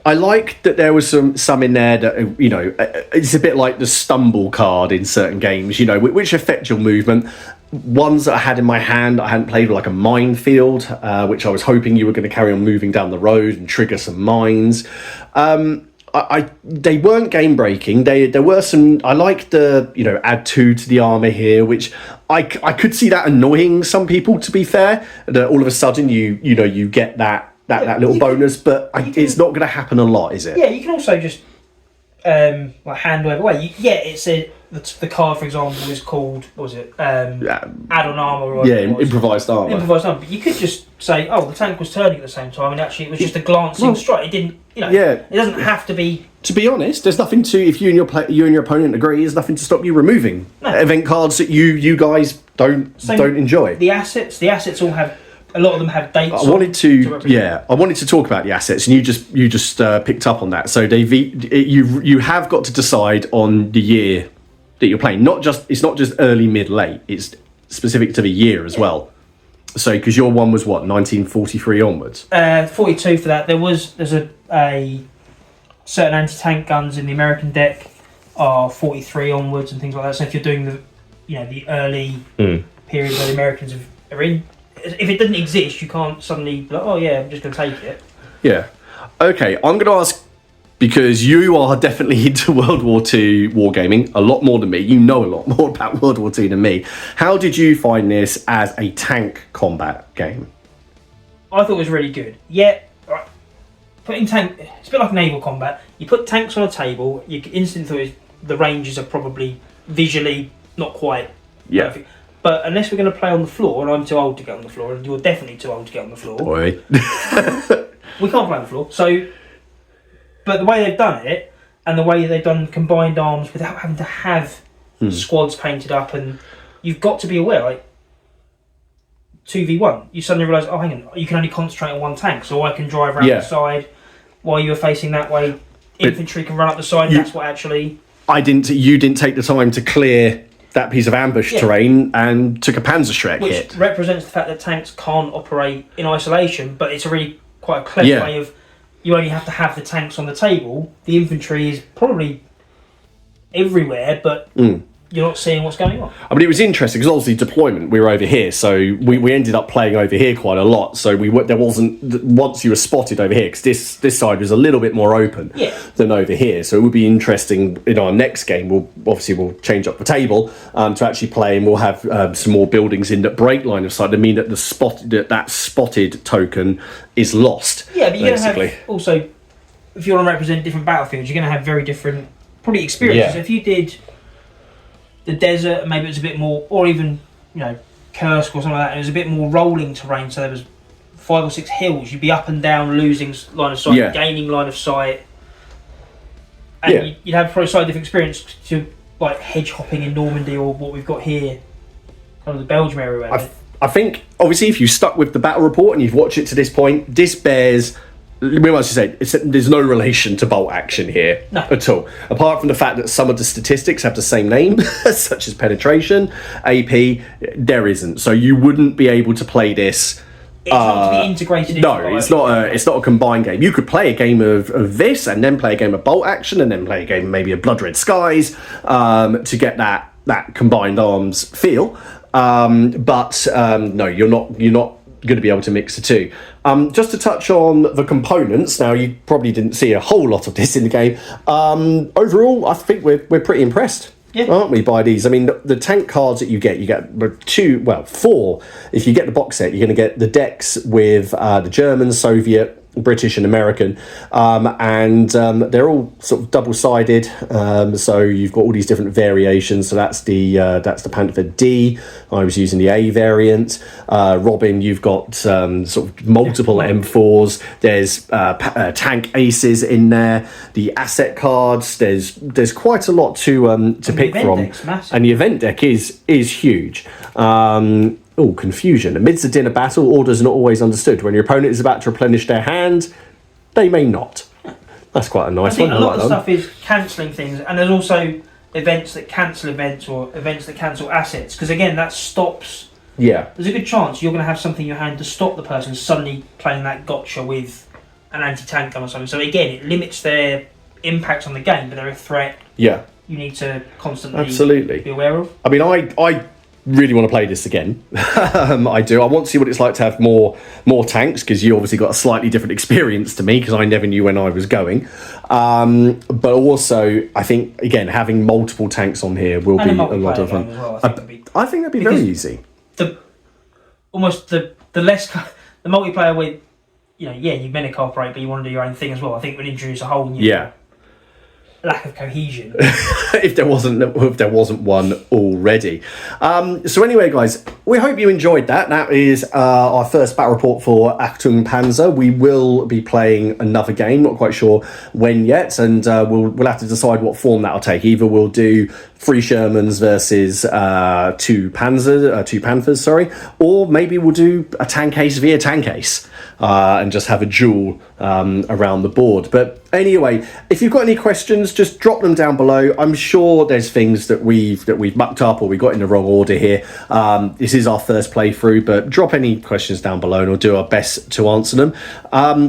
I like that there was some in there that, you know, it's a bit like the stumble card in certain games, you know, which affect your movement. Ones that I had in my hand, I hadn't played with, like a minefield, which I was hoping you were going to carry on moving down the road and trigger some mines. They weren't game breaking. There were some. I liked the, you know, add 2 to the armor here, which I could see that annoying some people. To be fair, that all of a sudden you get that little bonus, but it's not going to happen a lot, is it? Yeah, you can also just like hand wave away. It's the card, for example, is called what was it? Add-on armor. Or improvised armor. Improvised armor. But you could just say, oh, the tank was turning at the same time, and actually it was just a glancing strike. It didn't, you know. Yeah. It doesn't have to be. To be honest, there's nothing to, if you and your opponent agree, there's nothing to stop you removing event cards that you guys don't enjoy. The assets all have. A lot of them have dates. I wanted to talk about the assets, and you just picked up on that. So you have got to decide on the year that you're playing. It's not just early, mid, late. It's specific to the year as well. So because your one was what, 1943 onwards? 42 for that. There's a certain anti-tank guns in the American deck are 43 onwards and things like that. So if you're doing the early period where the Americans are in. If it didn't exist, you can't suddenly be like, oh yeah, I'm just going to take it. Yeah. Okay, I'm going to ask, because you are definitely into World War II wargaming, a lot more than me. You know a lot more about World War II than me. How did you find this as a tank combat game? I thought it was really good. Yeah, right. Putting tank, it's a bit like naval combat. You put tanks on a table, you instantly thought the ranges are probably visually not quite perfect. But unless we're going to play on the floor, and I'm too old to get on the floor, and you're definitely too old to get on the floor. Boy. We can't play on the floor. So, but the way they've done it, and the way they've done combined arms without having to have squads painted up, and you've got to be aware, like, 2v1, you suddenly realise, oh, hang on, you can only concentrate on one tank, so I can drive around the side while you were facing that way. Infantry can run up the side, that's what actually... You didn't take the time to clear that piece of ambush terrain and took a Panzer Shrek which hit. Represents the fact that tanks can't operate in isolation, but it's a really quite a clever way of, you only have to have the tanks on the table. The infantry is probably everywhere, but you're not seeing what's going on. I mean, it was interesting because obviously deployment, we were over here, so we ended up playing over here quite a lot. So there wasn't, once you were spotted over here, because this side was a little bit more open than over here. So it would be interesting in our next game. We'll change up the table to actually play, and we'll have some more buildings in that break line of sight. I mean that that spotted token is lost. Yeah, but you're going to have also, if you want to represent different battlefields, you're going to have very different probably experiences. Yeah. If you did the desert, maybe it was a bit more, or even, Kursk or something like that, and it was a bit more rolling terrain, so there was 5 or 6 hills, you'd be up and down, losing line of sight, gaining line of sight, and you'd have probably a slightly different experience to like hedge hopping in Normandy or what we've got here, kind of the Belgium area. I think, obviously, if you stuck with the battle report and you've watched it to this point, this bears... We must say there's no relation to bolt action here at all, apart from the fact that some of the statistics have the same name, such as penetration, AP. There isn't, so you wouldn't be able to play this. It's not to be integrated. It's not a combined game. You could play a game of this, and then play a game of bolt action, and then play a game maybe of Blood Red Skies to get that combined arms feel. No, you're not going to be able to mix the two. Just to touch on the components, now you probably didn't see a whole lot of this in the game. Overall, I think we're pretty impressed, aren't we, by these? I mean, the tank cards that you get 4. If you get the box set, you're going to get the decks with the German, Soviet, British and American, and they're all sort of double-sided. So you've got all these different variations. So that's the Panther D. I was using the A variant. Robin, you've got sort of multiple M4s. There's tank aces in there. The asset cards. There's quite a lot to pick from, and the event deck is huge. Confusion. Amidst a dinner battle, orders are not always understood. When your opponent is about to replenish their hand, they may not. That's quite a nice one. A lot of the stuff is cancelling things, and there's also events that cancel events or events that cancel assets, because again, that stops. Yeah. There's a good chance you're going to have something in your hand to stop the person suddenly playing that gotcha with an anti-tank gun or something. So again, it limits their impact on the game, but they're a threat. Yeah. You need to constantly be aware of. I mean, I really want to play this again. I do. I want to see what it's like to have more tanks, because you obviously got a slightly different experience to me, because I never knew when I was going. But also, I think, again, having multiple tanks on here will be a lot of fun. Well, I think that'd be very easy. The multiplayer with, you meant to cooperate, but you want to do your own thing as well. I think would introduce a whole new lack of cohesion. if there wasn't one already. So anyway, guys, we hope you enjoyed that. That is our first battle report for Achtung Panzer. We will be playing another game, not quite sure when yet, and we'll have to decide what form that'll take. Either we'll do 3 Shermans versus 2 Panthers, or maybe we'll do a tank ace via tank ace. And just have a duel around the board. But anyway, if you've got any questions, just drop them down below. I'm sure there's things that we've mucked up or we got in the wrong order here. This is our first playthrough, but drop any questions down below and we'll do our best to answer them.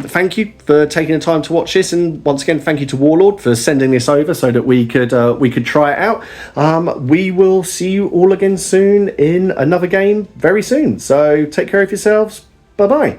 Thank you for taking the time to watch this, and once again, thank you to Warlord for sending this over so that we could try it out. We will see you all again soon in another game very soon. So take care of yourselves. Bye bye.